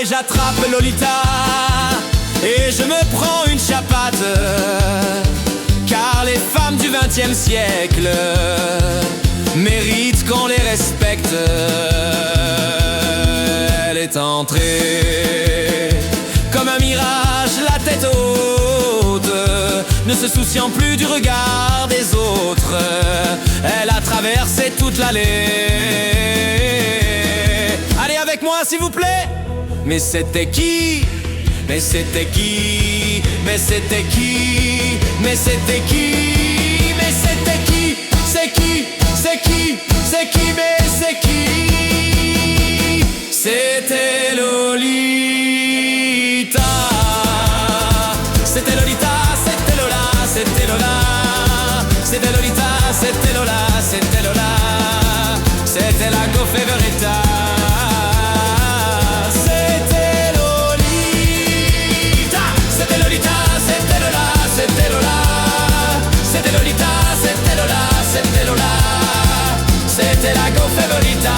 Et j'attrape Lolita et je me prends une chapate, car les femmes du XXe siècle méritent qu'on les respecte. Elle est entrée comme un mirage, la tête haute, ne se souciant plus du regard des autres. Elle a traversé toute l'allée. Allez avec moi s'il vous plaît. Mais c'était qui? Mais c'était qui? Mais c'était qui? Mais c'était qui? Mais c'était qui? C'est qui? C'est qui? C'est qui? Mais c'est qui? C'était Lolita. C'était Lolita, c'était Lola, c'était Lola. C'était Lolita, c'était Lola, c'était Lola. C'était la go favorita. C'était Lolita. C'était Lolita, c'était Lola, c'était Lola. C'était Lolita, c'était Lola, c'était Lola. C'était la go favorita.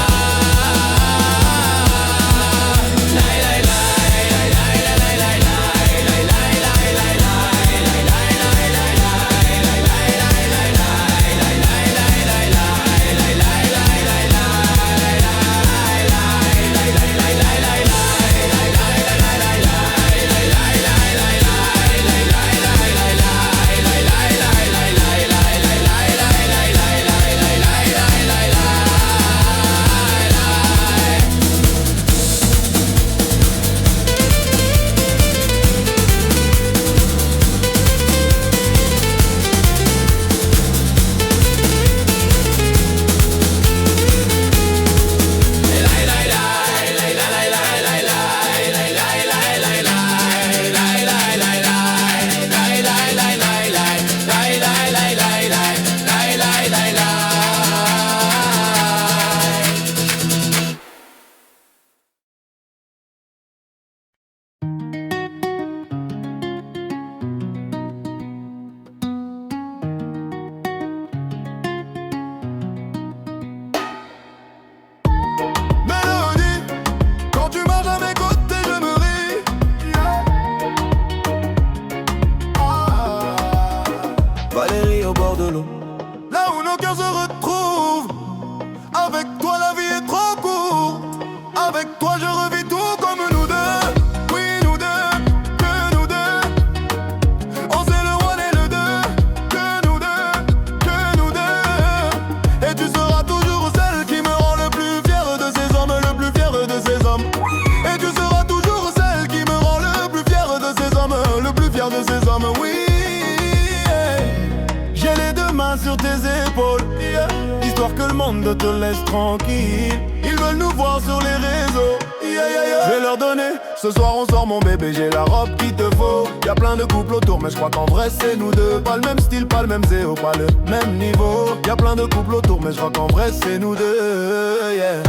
sur tes épaules, yeah. histoire que le monde te laisse tranquille. Ils veulent nous voir sur les réseaux. Je vais leur donner, ce soir on sort mon bébé, j'ai la robe qu'il te faut. Y'a plein de couples autour mais je crois qu'en vrai c'est nous deux. Pas le même style, pas le même zéro, pas le même niveau. Y'a plein de couples autour mais je crois qu'en vrai c'est nous deux, yeah.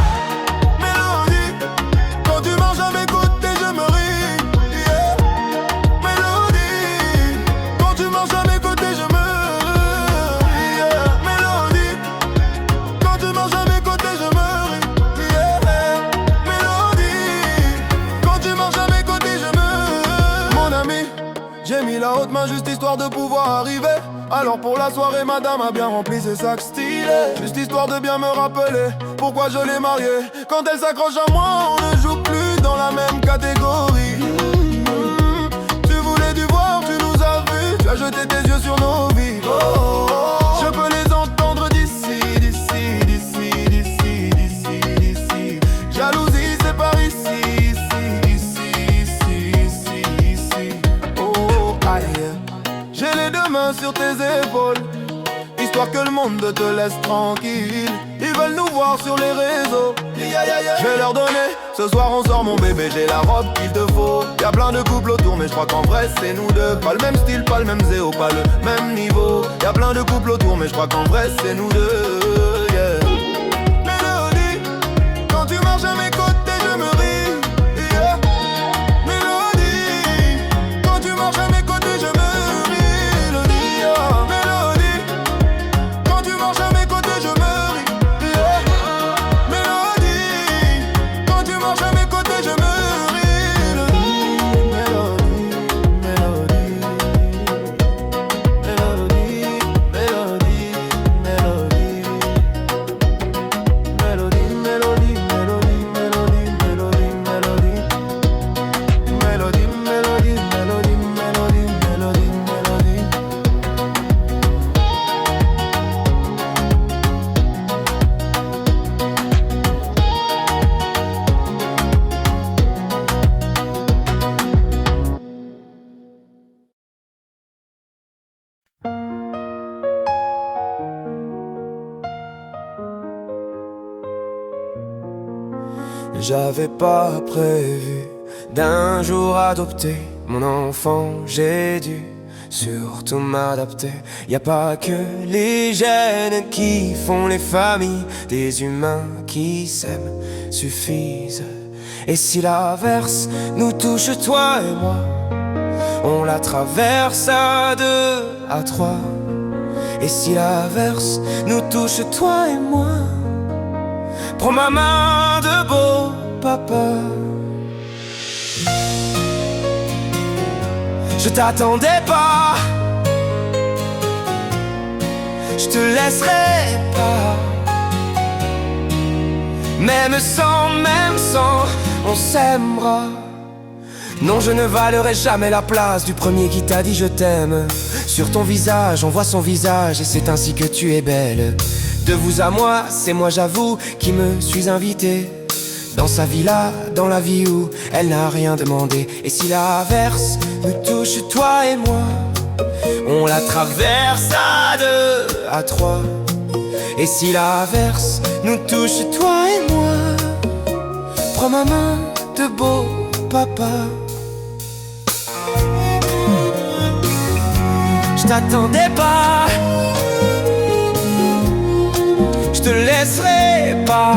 Mélodie, quand tu marches à mes côtés je me ris, yeah. Mélodie, quand tu marches à mes côtés je me ris, yeah. Mélodie, quand tu marches à mes côtés je me ris, yeah. Mélodie, quand tu marches à mes côtés je me ris. Mon ami, j'ai mis la haute main juste histoire de pouvoir arriver. Alors pour la soirée madame a bien rempli ses sacs stylés. Juste histoire de bien me rappeler pourquoi je l'ai mariée. Quand elle s'accroche à moi on ne joue plus dans la même catégorie. Tu voulais du voir, tu nous as vus, tu as jeté tes yeux sur nos vies. Je peux les entendre d'ici, d'ici, d'ici, d'ici, d'ici, d'ici. Jalousie c'est par ici, ici, ici, ici, ici, ici. Oh, aïe. J'ai les deux mains sur tes épaules, histoire que le monde te laisse tranquille. Ils veulent nous voir sur les réseaux. Je vais leur donner, ce soir on sort mon bébé, j'ai la robe qu'il te faut. Y'a plein de couples autour mais je crois qu'en vrai c'est nous deux. Pas le même style, pas le même zéro, pas le même niveau. Y'a plein de couples autour mais je crois qu'en vrai c'est nous deux, yeah. Mélodie, quand tu marches à mes côtés je me ris, yeah. Mélodie, quand tu marches à mes côtés je me ris. J'avais pas prévu d'un jour adopter mon enfant, j'ai dû surtout m'adapter. Y a pas que les gènes qui font les familles, des humains qui s'aiment suffisent. Et si l'averse nous touche toi et moi, on la traverse à deux, à trois. Et si l'averse nous touche toi et moi, prends ma main de beau papa. Je t'attendais pas, je te laisserai pas. Même sans, on s'aimera. Non, je ne valerai jamais la place du premier qui t'a dit je t'aime. Sur ton visage, on voit son visage et c'est ainsi que tu es belle. De vous à moi, c'est moi j'avoue qui me suis invité dans sa villa, dans la vie où elle n'a rien demandé. Et si l'averse nous touche toi et moi, on la traverse à deux, à trois. Et si l'averse nous touche toi et moi, prends ma main de beau papa. Je t'attendais pas, je te laisserai pas.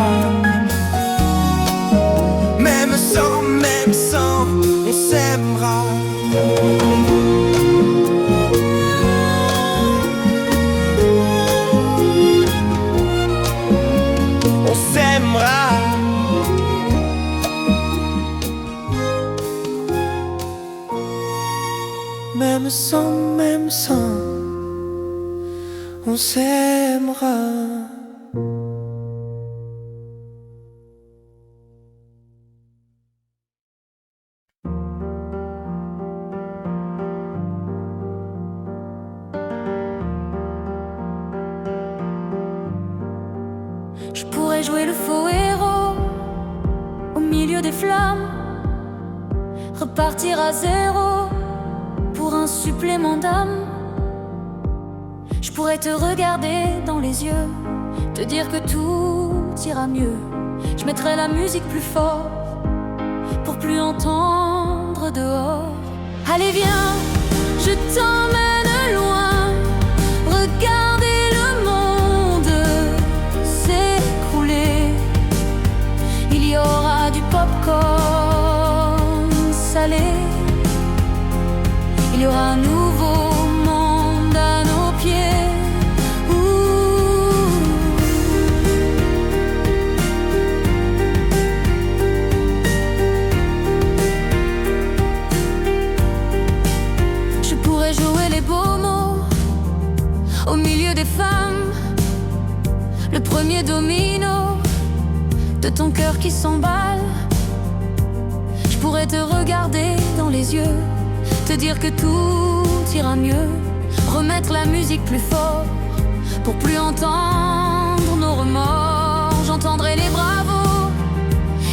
Même sans, on s'aimera. On s'aimera. Même sans, on s'aimera. Je pourrais jouer le faux héros au milieu des flammes, repartir à zéro pour un supplément d'âme. Je pourrais te regarder dans les yeux, te dire que tout ira mieux. Je mettrai la musique plus fort pour plus entendre dehors. Allez viens, je t'emmène loin, regardez le monde s'écrouler. Il y aura du popcorn salé, il y aura un nouveau monde à nos pieds. Je pourrais jouer les beaux mots au milieu des femmes, le premier domino de ton cœur qui s'emballe. Je pourrais te regarder dans les yeux, te dire que tout ira mieux, remettre la musique plus fort pour plus entendre nos remords. J'entendrai les bravos,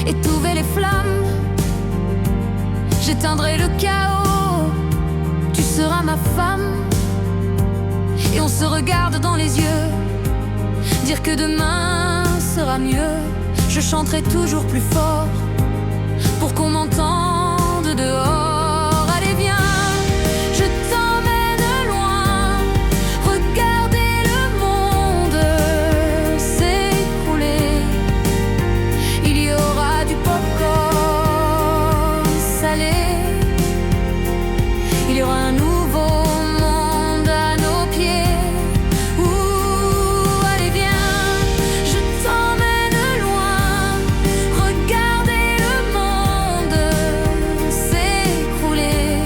étouffer les flammes, j'éteindrai le chaos. Tu seras ma femme et on se regarde dans les yeux, dire que demain sera mieux. Je chanterai toujours plus fort pour qu'on m'entende dehors. Allez viens, je t'emmène loin, regardez le monde s'écrouler. Il y aura du popcorn salé, il y aura un nouveau monde à nos pieds. Allez viens, je t'emmène loin, regardez le monde s'écrouler.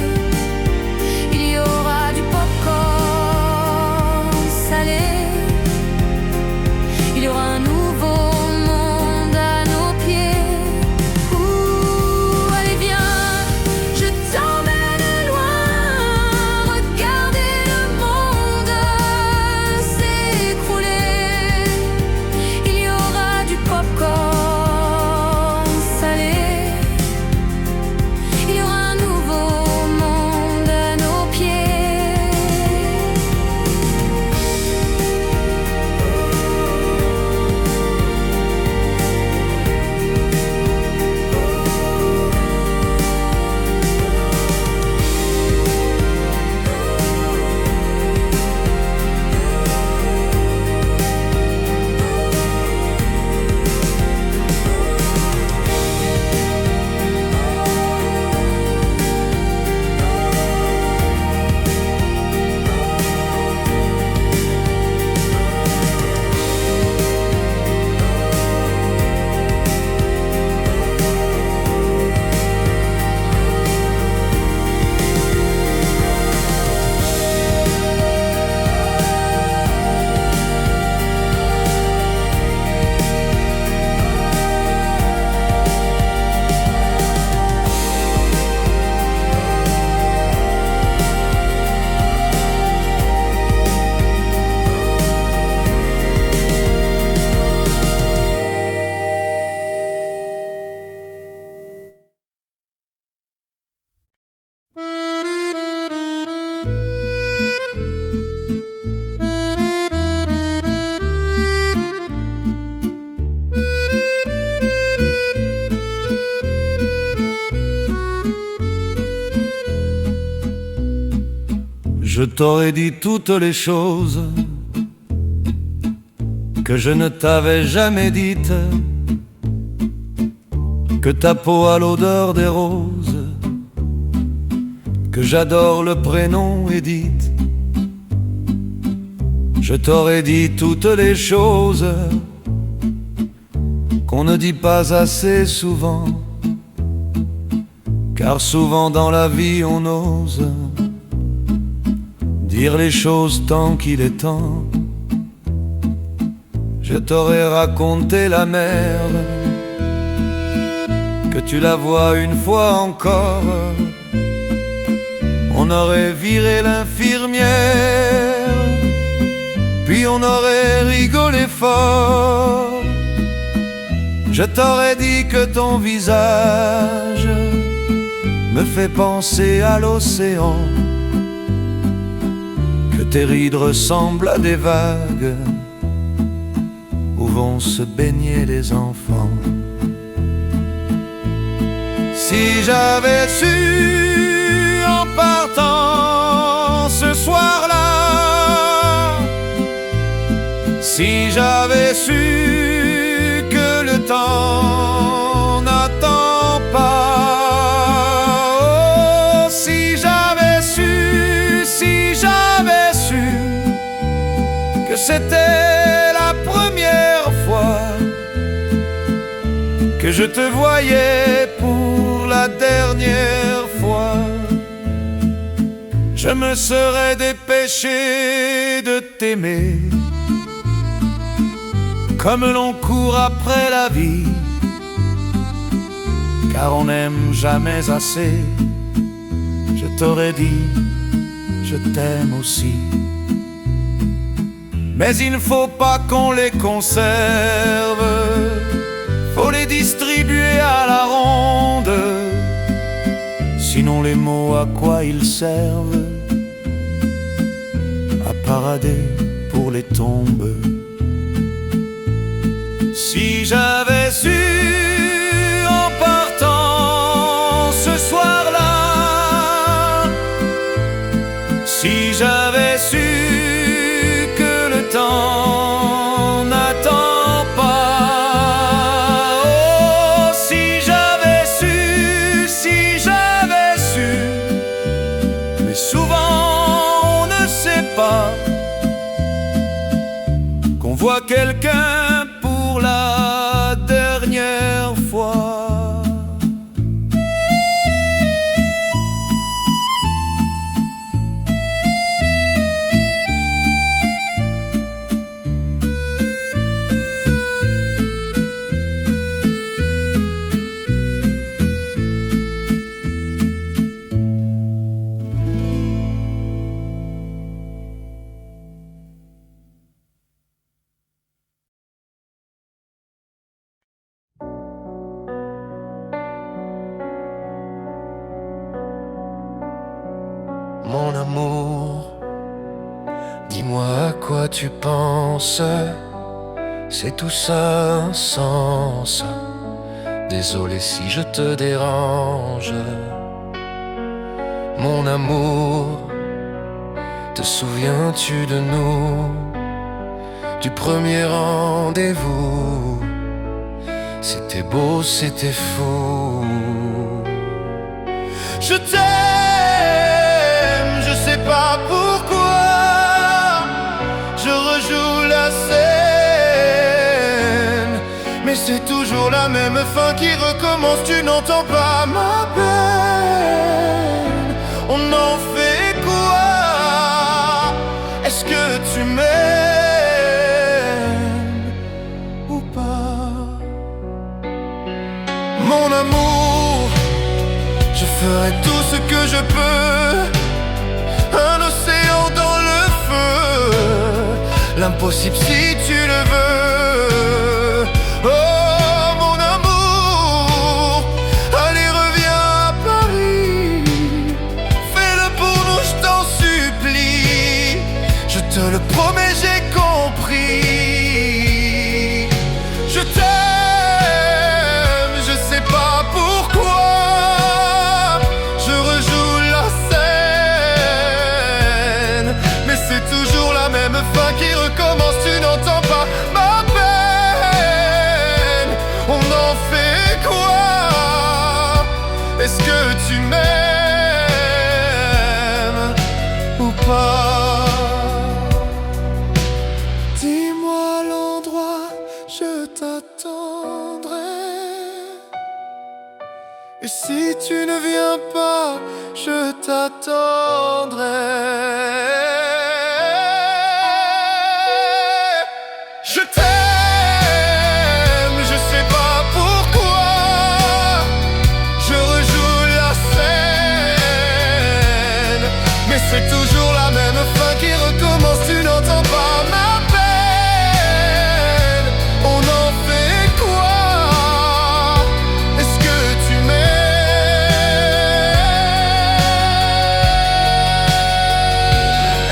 Il y aura du popcorn salé, il y aura un nouveau monde à nos pieds. Allez viens, je t'emmène loin, regardez le monde s'écrouler. Il y aura du popcorn salé, il y aura un nouveau monde à nos pieds. Je t'aurais dit toutes les choses que je ne t'avais jamais dites, que ta peau a l'odeur des roses, que j'adore le prénom Edith. Je t'aurais dit toutes les choses qu'on ne dit pas assez souvent, car souvent dans la vie on ose dire les choses tant qu'il est temps. Je t'aurais raconté la merde, que tu la vois une fois encore. On aurait viré l'infirmière, puis on aurait rigolé fort. Je t'aurais dit que ton visage me fait penser à l'océan, que tes rides ressemblent à des vagues, vont se baigner les enfants. Si j'avais su en partant ce soir-là, si j'avais su que le temps n'attend pas, oh, si j'avais su que c'était la première fois que je te voyais pour la dernière fois, je me serais dépêché de t'aimer comme l'on court après la vie, car on n'aime jamais assez. Je t'aurais dit, je t'aime aussi. Mais il ne faut pas qu'on les conserve, faut les distribuer à la ronde. Sinon les mots à quoi ils servent? À parader pour les tombes. Si j'avais su en partant ce soir-là, si j'avais su que le temps n'attend pas, oh, si j'avais su, mais souvent on ne sait pas qu'on voit quelqu'un pour la dernière fois. Mon amour, dis-moi à quoi tu penses. C'est tout ça un sens. Désolé si je te dérange. Mon amour, te souviens-tu de nous, du premier rendez-vous? C'était beau, c'était fou. Je t'aime, je sais pas pourquoi. Je rejoue la scène, mais c'est toujours la même fin qui recommence. Tu n'entends pas ma peine. On en fait quoi? Est-ce que tu m'aimes ou pas? Mon amour, je ferai tout ce que je peux. Un océan dans le feu, l'impossible si tu le veux. Oh mon amour, allez reviens à Paris. Fais-le pour nous, je t'en supplie. Je te le promets, j'ai compris. Je t'aime, je sais pas pourquoi. Fin qui recommence, tu n'entends pas ma peine. On en fait quoi? Est-ce que tu m'aimes ou pas? Dis-moi l'endroit, je t'attendrai. Et si tu ne viens pas, je t'attendrai. C'est toujours la même fin qui recommence, tu n'entends pas ma peine. On en fait quoi? Est-ce que tu m'aimes?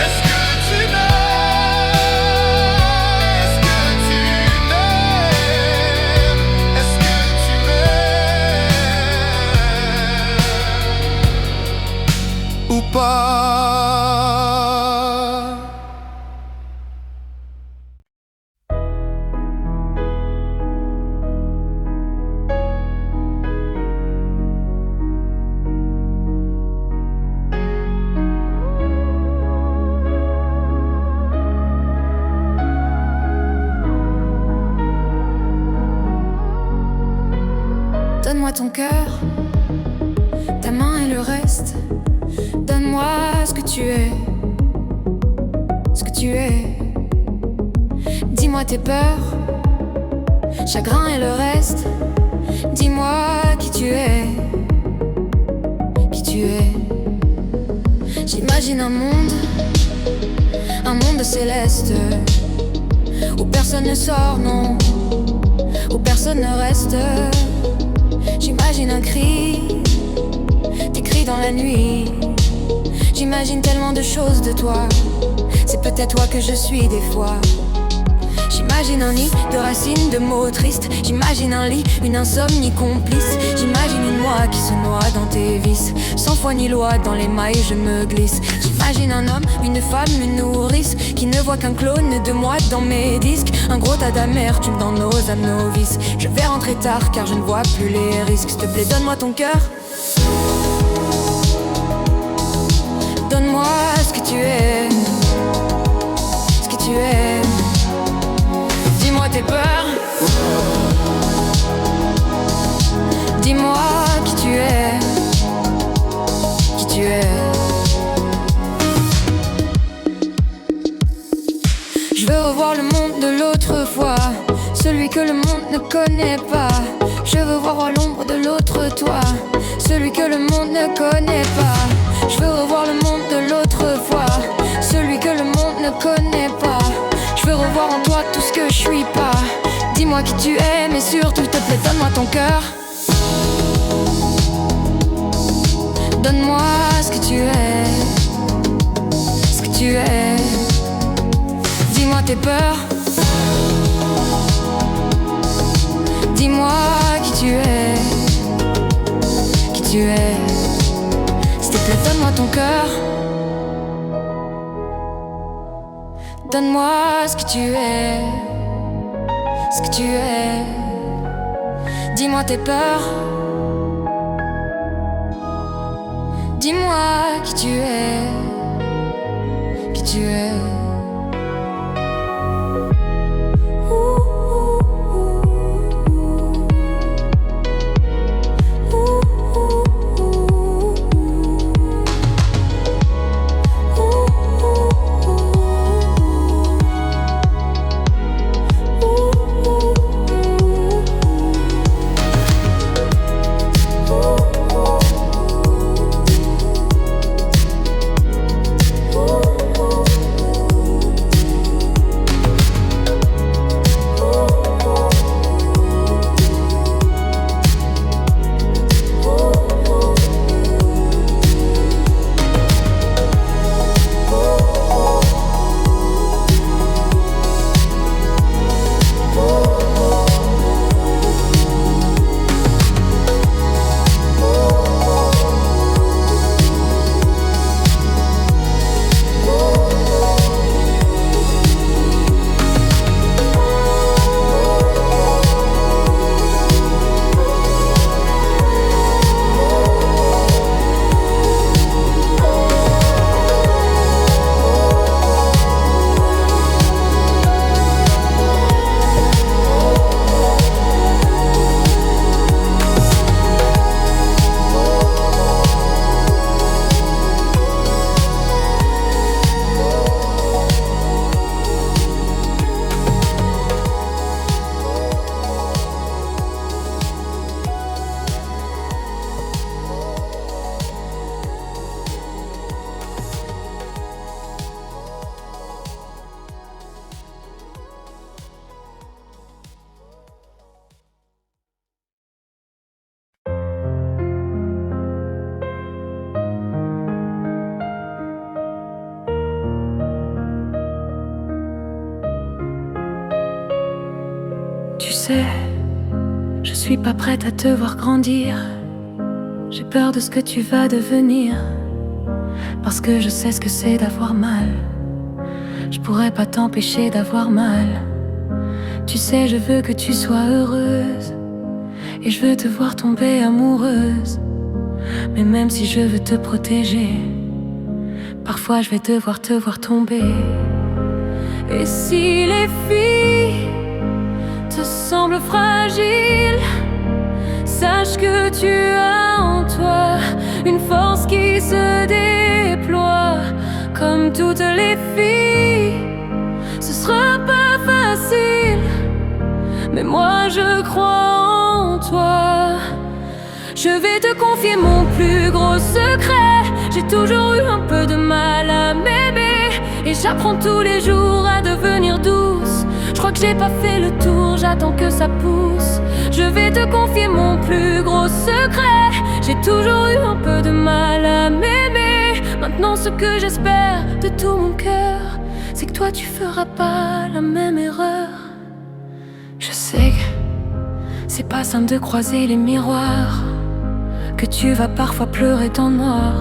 Est-ce que tu m'aimes? Est-ce que tu m'aimes? ou pas. Donne-moi ton cœur, ta main et le reste. Donne-moi ce que tu es, ce que tu es. Dis-moi tes peurs, chagrin et le reste. Dis-moi qui tu es, qui tu es. J'imagine un monde céleste, où personne ne sort, non, où personne ne reste. J'imagine un cri, tes cris dans la nuit. J'imagine tellement de choses de toi. C'est peut-être toi que je suis des fois. J'imagine un nid de racines, de mots tristes. J'imagine un lit, une insomnie complice. J'imagine une moi qui se noie dans tes vices. Sans foi ni loi, dans les mailles je me glisse. J'imagine un homme, une femme, une nourrice qui ne voit qu'un clone de moi dans mes disques. Un gros tas d'amertume dans nos âmes novices. Je vais rentrer tard car je ne vois plus les risques. S'il te plaît, donne-moi ton cœur. Donne-moi ce que tu es, ce que tu es. Dis-moi tes peurs. Dis-moi qui tu es, qui tu es. Je veux revoir le monde de l'autre fois, celui que le monde ne connaît pas. Je veux voir à l'ombre de l'autre toi, celui que le monde ne connaît pas. Je veux revoir le monde de l'autre fois, celui que le monde ne connaît pas. Je veux revoir en toi tout ce que je suis pas. Dis-moi qui tu es, mais surtout, s'il te plaît, donne-moi ton cœur. Donne-moi ce que tu es, ce que tu es. Dis-moi tes peurs. Dis-moi qui tu es, qui tu es. S'il te plaît, donne-moi ton cœur. Donne-moi ce que tu es, ce que tu es. Dis-moi tes peurs. Dis-moi qui tu es, qui tu es. Tu sais, je suis pas prête à te voir grandir. J'ai peur de ce que tu vas devenir. parce que je sais ce que c'est d'avoir mal. Je pourrais pas t'empêcher d'avoir mal. Tu sais, je veux que tu sois heureuse, et je veux te voir tomber amoureuse. Mais même si je veux te protéger, parfois je vais devoir te voir tomber. Et si les filles te semblent fragiles, sache que tu as en toi une force qui se déploie. Comme toutes les filles, ce sera pas facile, mais moi je crois en toi. Je vais te confier mon plus gros secret. J'ai toujours eu un peu de mal à m'aimer, et j'apprends tous les jours à devenir douce. Je crois que j'ai pas fait le tour, j'attends que ça pousse. Je vais te confier mon plus gros secret. J'ai toujours eu un peu de mal à m'aimer. Maintenant ce que j'espère de tout mon cœur, c'est que toi tu feras pas la même erreur. Je sais que c'est pas simple de croiser les miroirs, que tu vas parfois pleurer dans le noir.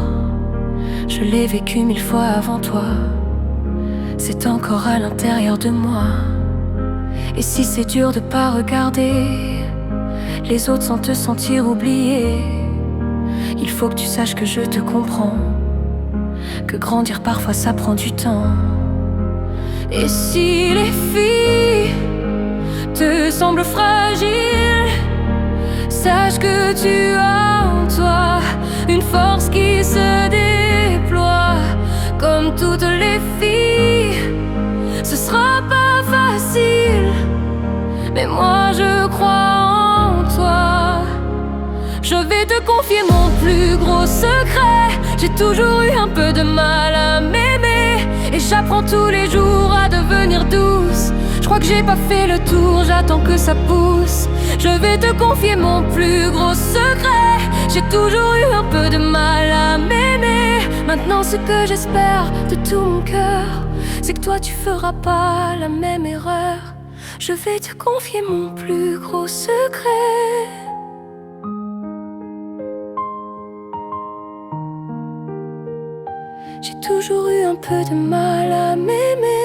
Je l'ai vécu 1000 fois avant toi, c'est encore à l'intérieur de moi. Et si c'est dur de pas regarder les autres sans te sentir oublié, il faut que tu saches que je te comprends, que grandir parfois ça prend du temps. Et si les filles te semblent fragiles, sache que tu as en toi une force qui se déploie. Comme toutes les filles, ce sera pas facile, mais moi je crois en toi. Je vais te confier mon plus gros secret. J'ai toujours eu un peu de mal à m'aimer, et j'apprends tous les jours à devenir douce. Je crois que j'ai pas fait le tour, j'attends que ça pousse. Je vais te confier mon plus gros secret. J'ai toujours eu un peu de mal à m'aimer. Maintenant ce que j'espère de tout mon cœur, c'est que toi tu feras pas la même erreur. Je vais te confier mon plus gros secret. J'ai toujours eu un peu de mal à m'aimer.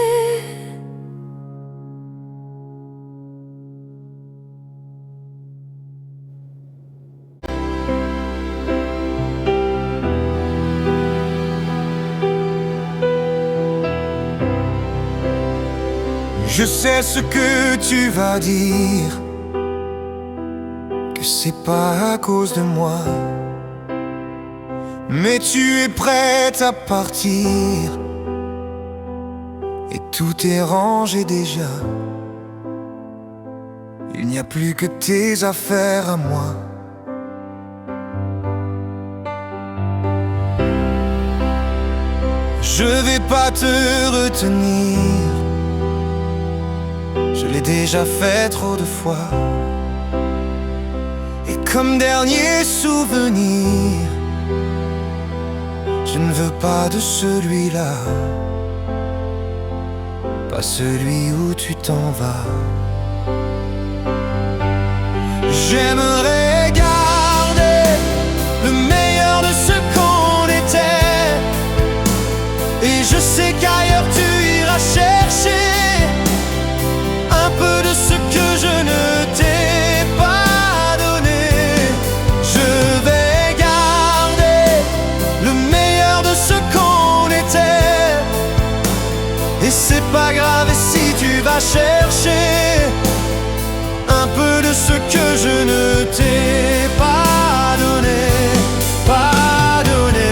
Je sais ce que tu vas dire, que c'est pas à cause de moi, mais tu es prête à partir, et tout est rangé déjà. Il n'y a plus que tes affaires à moi. Je vais pas te retenir, je l'ai déjà fait trop de fois. Et comme dernier souvenir, je ne veux pas de celui-là, pas celui où tu t'en vas. J'aimerais garder le meilleur de ce qu'on était, et je sais qu'ailleurs tu iras chercher un peu de ce que je ne t'ai pas donné. Je vais garder le meilleur de ce qu'on était, et c'est pas grave si tu vas chercher un peu de ce que je ne t'ai pas donné, pas donné.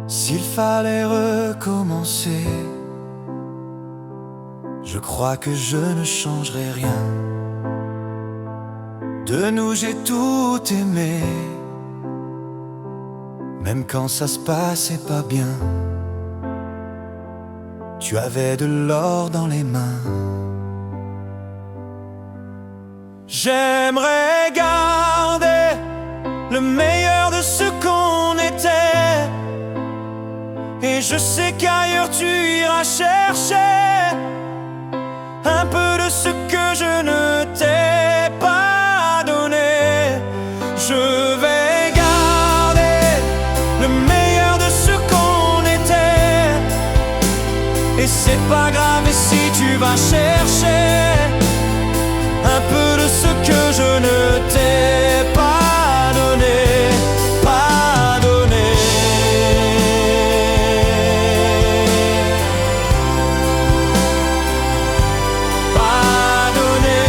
S'il fallait recommencer, je crois que je ne changerais rien De nous j'ai tout aimé, même quand ça se passait pas bien. Tu avais de l'or dans les mains. J'aimerais garder le meilleur de ce qu'on était, et je sais qu'ailleurs tu iras chercher un peu de ce que je ne t'ai pas donné. Je vais garder le meilleur de ce qu'on était, et c'est pas grave si tu vas chercher un peu de ce que je ne t'ai pas donné, pas donné. Pas donné.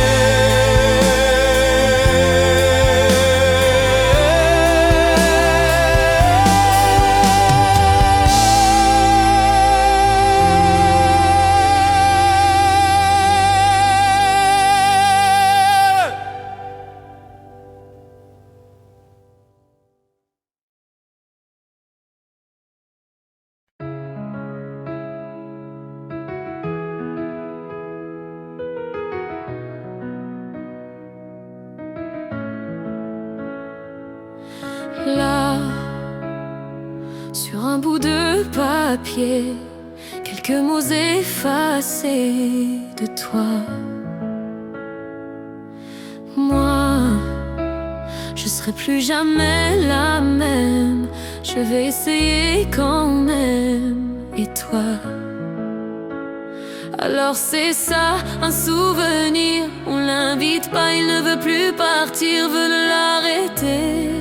Là, sur un bout de papier, quelques mots effacés de toi. Moi, je serai plus jamais la même. Je vais essayer quand même. Et toi? Alors c'est ça, un souvenir. On l'invite pas, il ne veut plus partir, veut l'arrêter.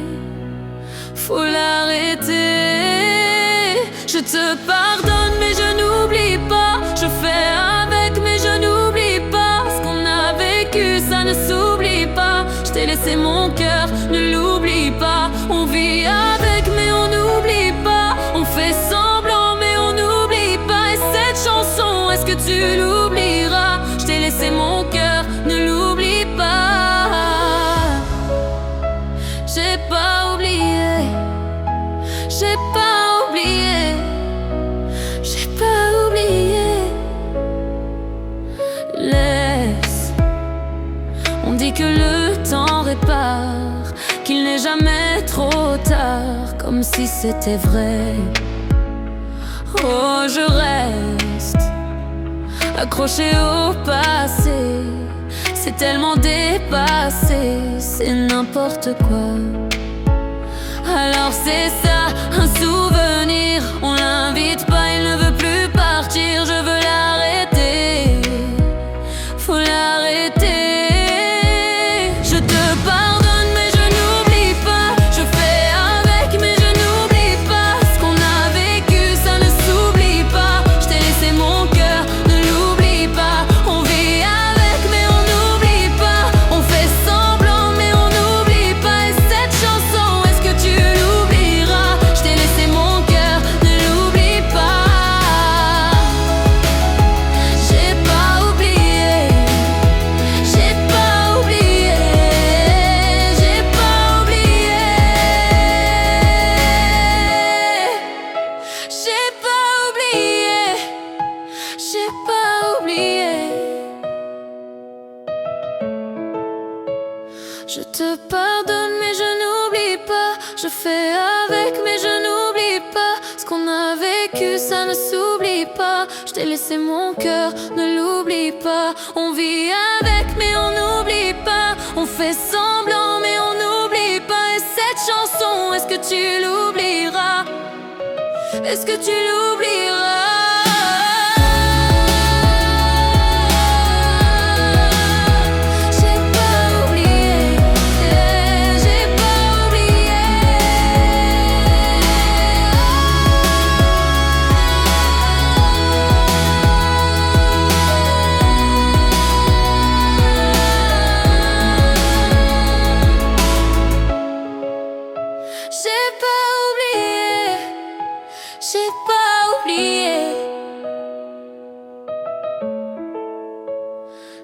Faut l'arrêter. Je te pardonne mais je n'oublie pas. Je fais avec mais je n'oublie pas. Ce qu'on a vécu ça ne s'oublie pas. Je t'ai laissé mon cœur, ne l'oublie pas. On vit avec mais on n'oublie pas. On fait semblant mais on n'oublie pas. Et cette chanson, est-ce que tu l'oublieras? Je t'ai laissé mon cœur, ne l'oublie pas. J'ai pas oublié. J'ai pas oublié, j'ai pas oublié. Laisse, on dit que le temps répare, qu'il n'est jamais trop tard, comme si c'était vrai. Oh, je reste accroché au passé, c'est tellement dépassé, c'est n'importe quoi. Alors c'est ça, un souvenir. On l'invite pas, il ne veut plus partir. Je veux l'arrêter, faut l'arrêter. Je te pardonne mais je n'oublie pas. Je fais avec mais je n'oublie pas. Ce qu'on a vécu ça ne s'oublie pas. Je t'ai laissé mon cœur, ne l'oublie pas. On vit avec mais on n'oublie pas. On fait semblant mais on n'oublie pas. Et cette chanson, est-ce que tu l'oublieras? Je t'ai laissé mon cœur, ne l'oublie pas. J'ai pas oublié, j'ai pas oublié, j'ai pas oublié. J'ai pas oublié, j'ai pas oublié. Je te pardonne mais je n'oublie pas. Je fais avec mais je n'oublie pas. Ce qu'on a vécu ça ne s'oublie pas. Je t'ai laissé mon cœur, ne l'oublie pas. On vit avec mais on n'oublie pas. On fait semblant mais on n'oublie pas. Et cette chanson, est-ce que tu l'oublieras? Est-ce que tu l'oublieras? J'ai pas oublié, j'ai pas oublié. J'ai pas oublié, j'ai pas oublié.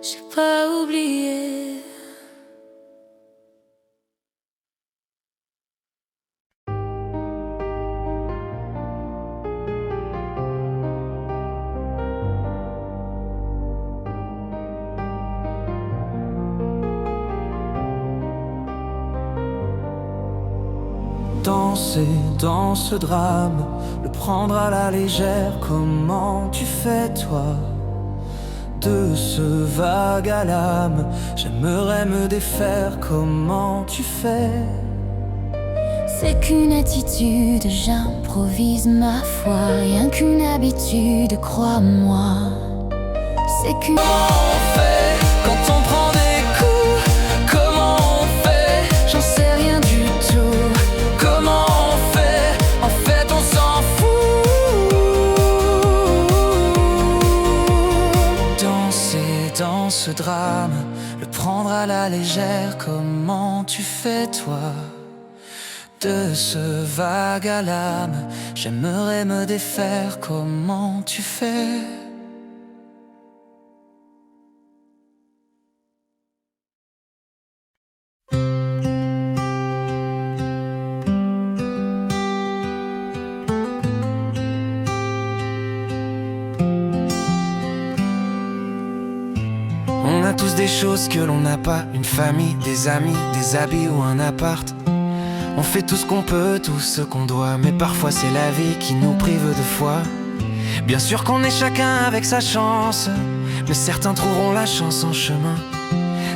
J'ai pas oublié. danser dans ce drame, le prendre à la légère. Comment tu fais toi? De ce vague à l'âme, j'aimerais me défaire. Comment tu fais? C'est qu'une attitude, j'improvise ma foi. Rien qu'une habitude, crois-moi. C'est qu'une... Comment on fait quand on prend des coups? Comment on fait? J'en sais rien du tout. Comment on fait? En fait on s'en fout. Danser dans ce drame, le prendre à la légère. Comment tu fais toi? De ce vague à l'âme, j'aimerais me défaire. Comment tu fais? On a tous des choses que l'on n'a pas, une famille, des amis, des habits ou un appart. On fait tout ce qu'on peut, tout ce qu'on doit, mais parfois c'est la vie qui nous prive de foi. Bien sûr qu'on est chacun avec sa chance, mais certains trouveront la chance en chemin.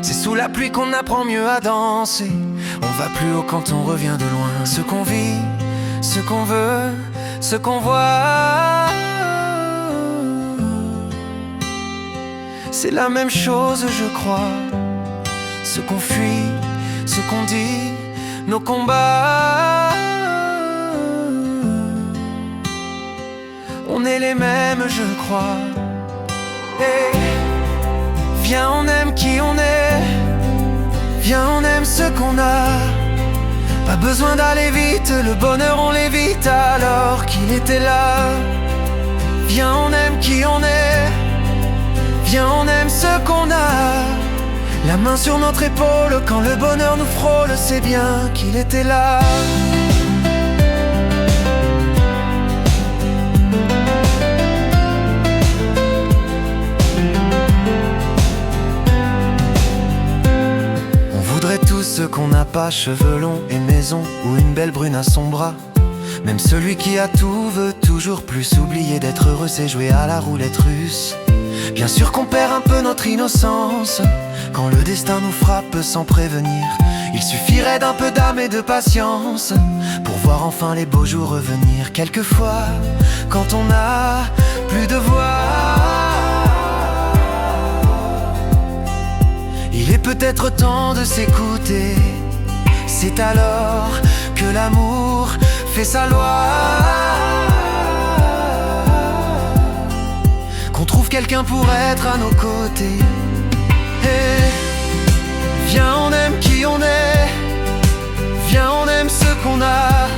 C'est sous la pluie qu'on apprend mieux à danser. On va plus haut quand on revient de loin. Ce qu'on vit, ce qu'on veut, ce qu'on voit, c'est la même chose je crois. Ce qu'on fuit, ce qu'on dit, nos combats, on est les mêmes je crois. Hey, viens on aime qui on est, viens on aime ce qu'on a. Pas besoin d'aller vite, le bonheur on l'évite alors qu'il était là. Viens on aime qui on est, viens on aime ce qu'on a. La main sur notre épaule quand le bonheur nous frôle, c'est bien qu'il était là. On voudrait tous ce qu'on n'a pas, cheveux longs et maison, ou une belle brune à son bras. Même celui qui a tout veut toujours plus. Oublier d'être heureux, c'est jouer à la roulette russe. Bien sûr qu'on perd un peu notre innocence quand le destin nous frappe sans prévenir. Il suffirait d'un peu d'âme et de patience pour voir enfin les beaux jours revenir. Quelquefois, quand on n'a plus de voix, il est peut-être temps de s'écouter. C'est alors que l'amour fait sa loi, qu'on trouve quelqu'un pour être à nos côtés. Hey, viens on aime qui on est, viens on aime ce qu'on a.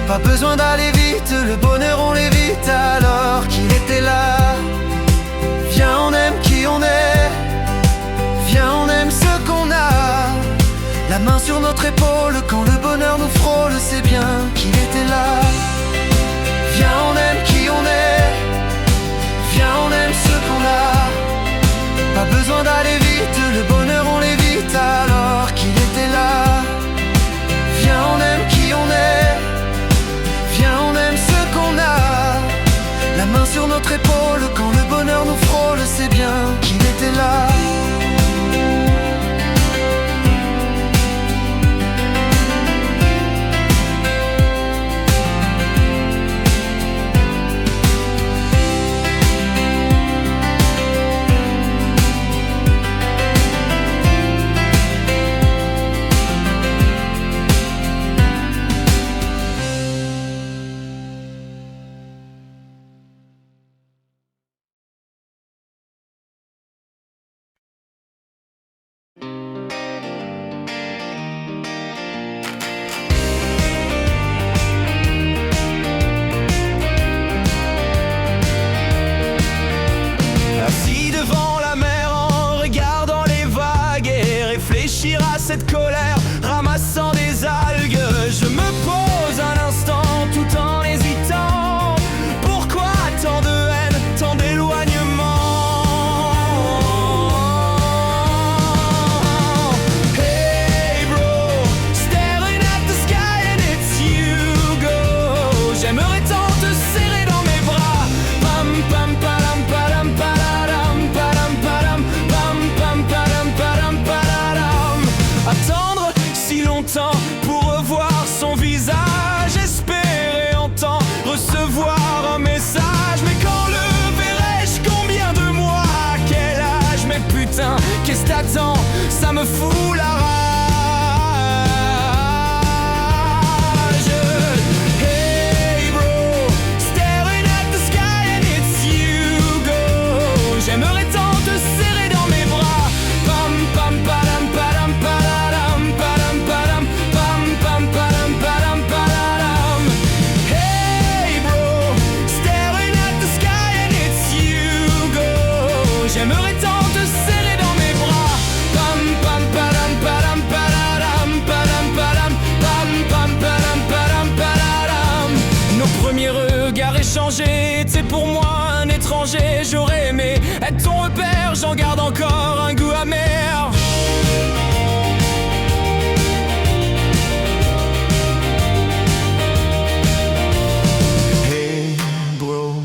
Pas besoin d'aller vite, le bonheur on l'évite alors qu'il était là. Viens on aime qui on est, viens on aime ce qu'on a. La main sur notre épaule quand le bonheur nous frôle, c'est bien qu'il était là. Viens on aime qui on est, viens on aime ce qu'on a. Pas besoin d'aller vite, le bonheur on l'évite alors qu'il était là. Viens on aime qui on est, viens on aime ce qu'on a. La main sur notre épaule quand le bonheur nous frôle, c'est bien qu'il était là. Cette colère, ramassant des algues, je me pose un instant tout en hésitant. Pourquoi tant de haine, tant d'éloignement? Hey bro, staring at the sky and it's longtemps pour revoir son visage, espérer entendre, recevoir un message. Mais quand le verrai-je, combien de mois, à quel âge? Mais putain, qu'est-ce t'attends? Ça me fout la rage. Hey bro, staring at the sky and it's you go. J'aimerais tant te serrer dans mes bras. Pam pam padam padam padam padam padam pam pam padam padam padam. Hey bro, staring at the sky and it's you go. J'aimerais tant te serrer dans mes bras. Pam pam padam padam padam padam padam pam pam padam padam padam. Nos premiers regards échangés étaient pour moi un étranger. J'aurais aimé être ton repère, j'en garde encore un goût amer. Hey bro,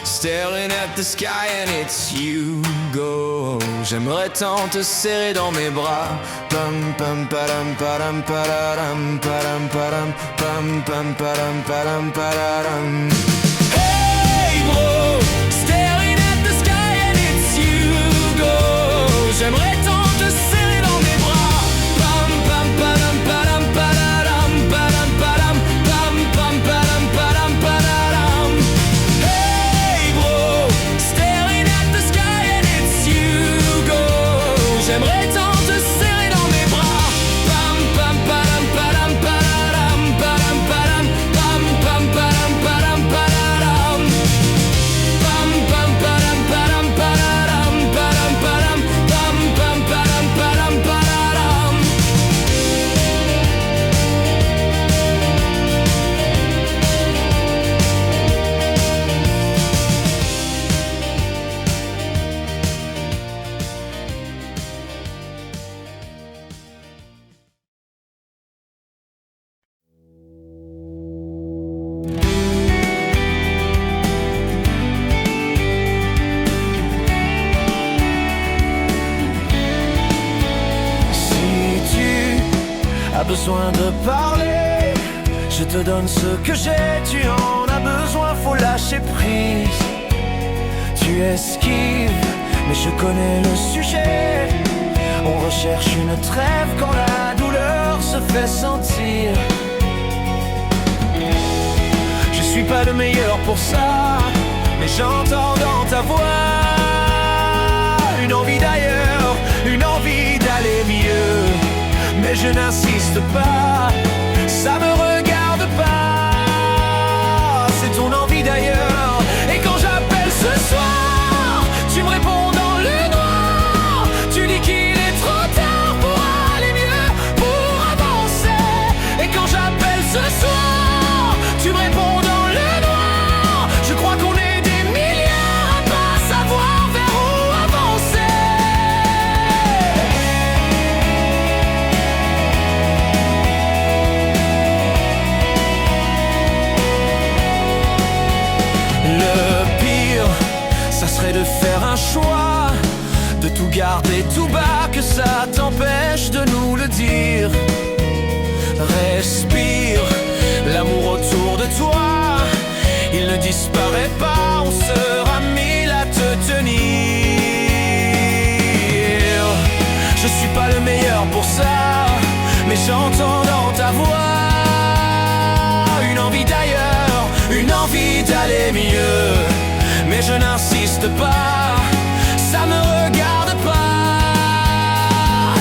staring at the sky and it's you go. J'aimerais tant te serrer dans mes bras. Pam pam padam padam padam padam padam pam pam padam padam padam. Hey bro, staring at the sky and it's you go. J'aimerais tant te serrer dans mes bras. Pam pam padam padam padam padam padam pam pam padam padam padam. Hey bro, staring at the sky and it's you go. J'aimerais tant te serrer dans mes bras. Pam pam padam padam padam padam padam pam pam padam padam padam. Pam pam padam padam padam padam padam pam pam padam padam padam. Si tu as besoin de parler, je te donne ce que j'ai. Tu en as besoin, faut lâcher prise. Tu esquives, mais je connais le sujet. On recherche une trêve quand la douleur se fait sentir. Je suis pas le meilleur pour ça, mais j'entends dans ta voix une envie d'ailleurs, une envie d'aller mieux. Mais je n'insiste pas, ça me regarde pas. C'est ton envie d'ailleurs. Et quand j'appelle ce soir, tu me réponds dans le noir. Tu dis qu'il est trop tard pour aller mieux, pour avancer. Et quand j'appelle ce soir, tu me réponds dans le noir. Je crois qu'on est des milliards à pas savoir vers où avancer. Le pire, ça serait de faire un choix, de tout garder tout bas, que ça t'empêche de nous le dire. Respire, l'amour autour de toi, il ne disparaît pas, on sera mille à te tenir. Je suis pas le meilleur pour ça, mais j'entends dans ta voix une envie d'ailleurs, une envie d'aller mieux. Mais je n'insiste pas, ça me regarde pas.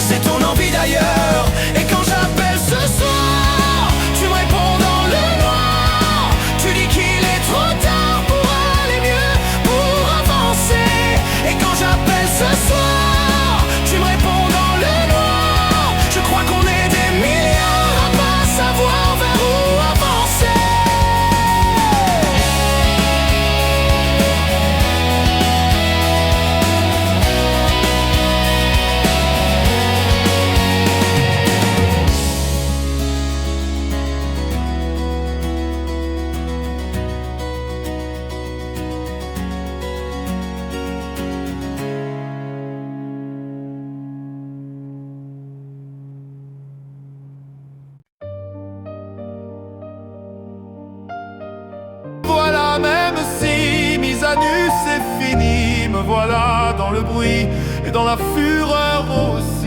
C'est ton envie d'ailleurs. Et quand j'appelle ce soir, tu me réponds dans le noir. Tu dis qu'il est trop tard pour aller mieux, pour avancer. Et quand j'appelle ce soir, tu me réponds dans le noir. Je crois qu'on est des milliards à pas savoir vers où avancer. voilà dans le bruit et dans la fureur aussi.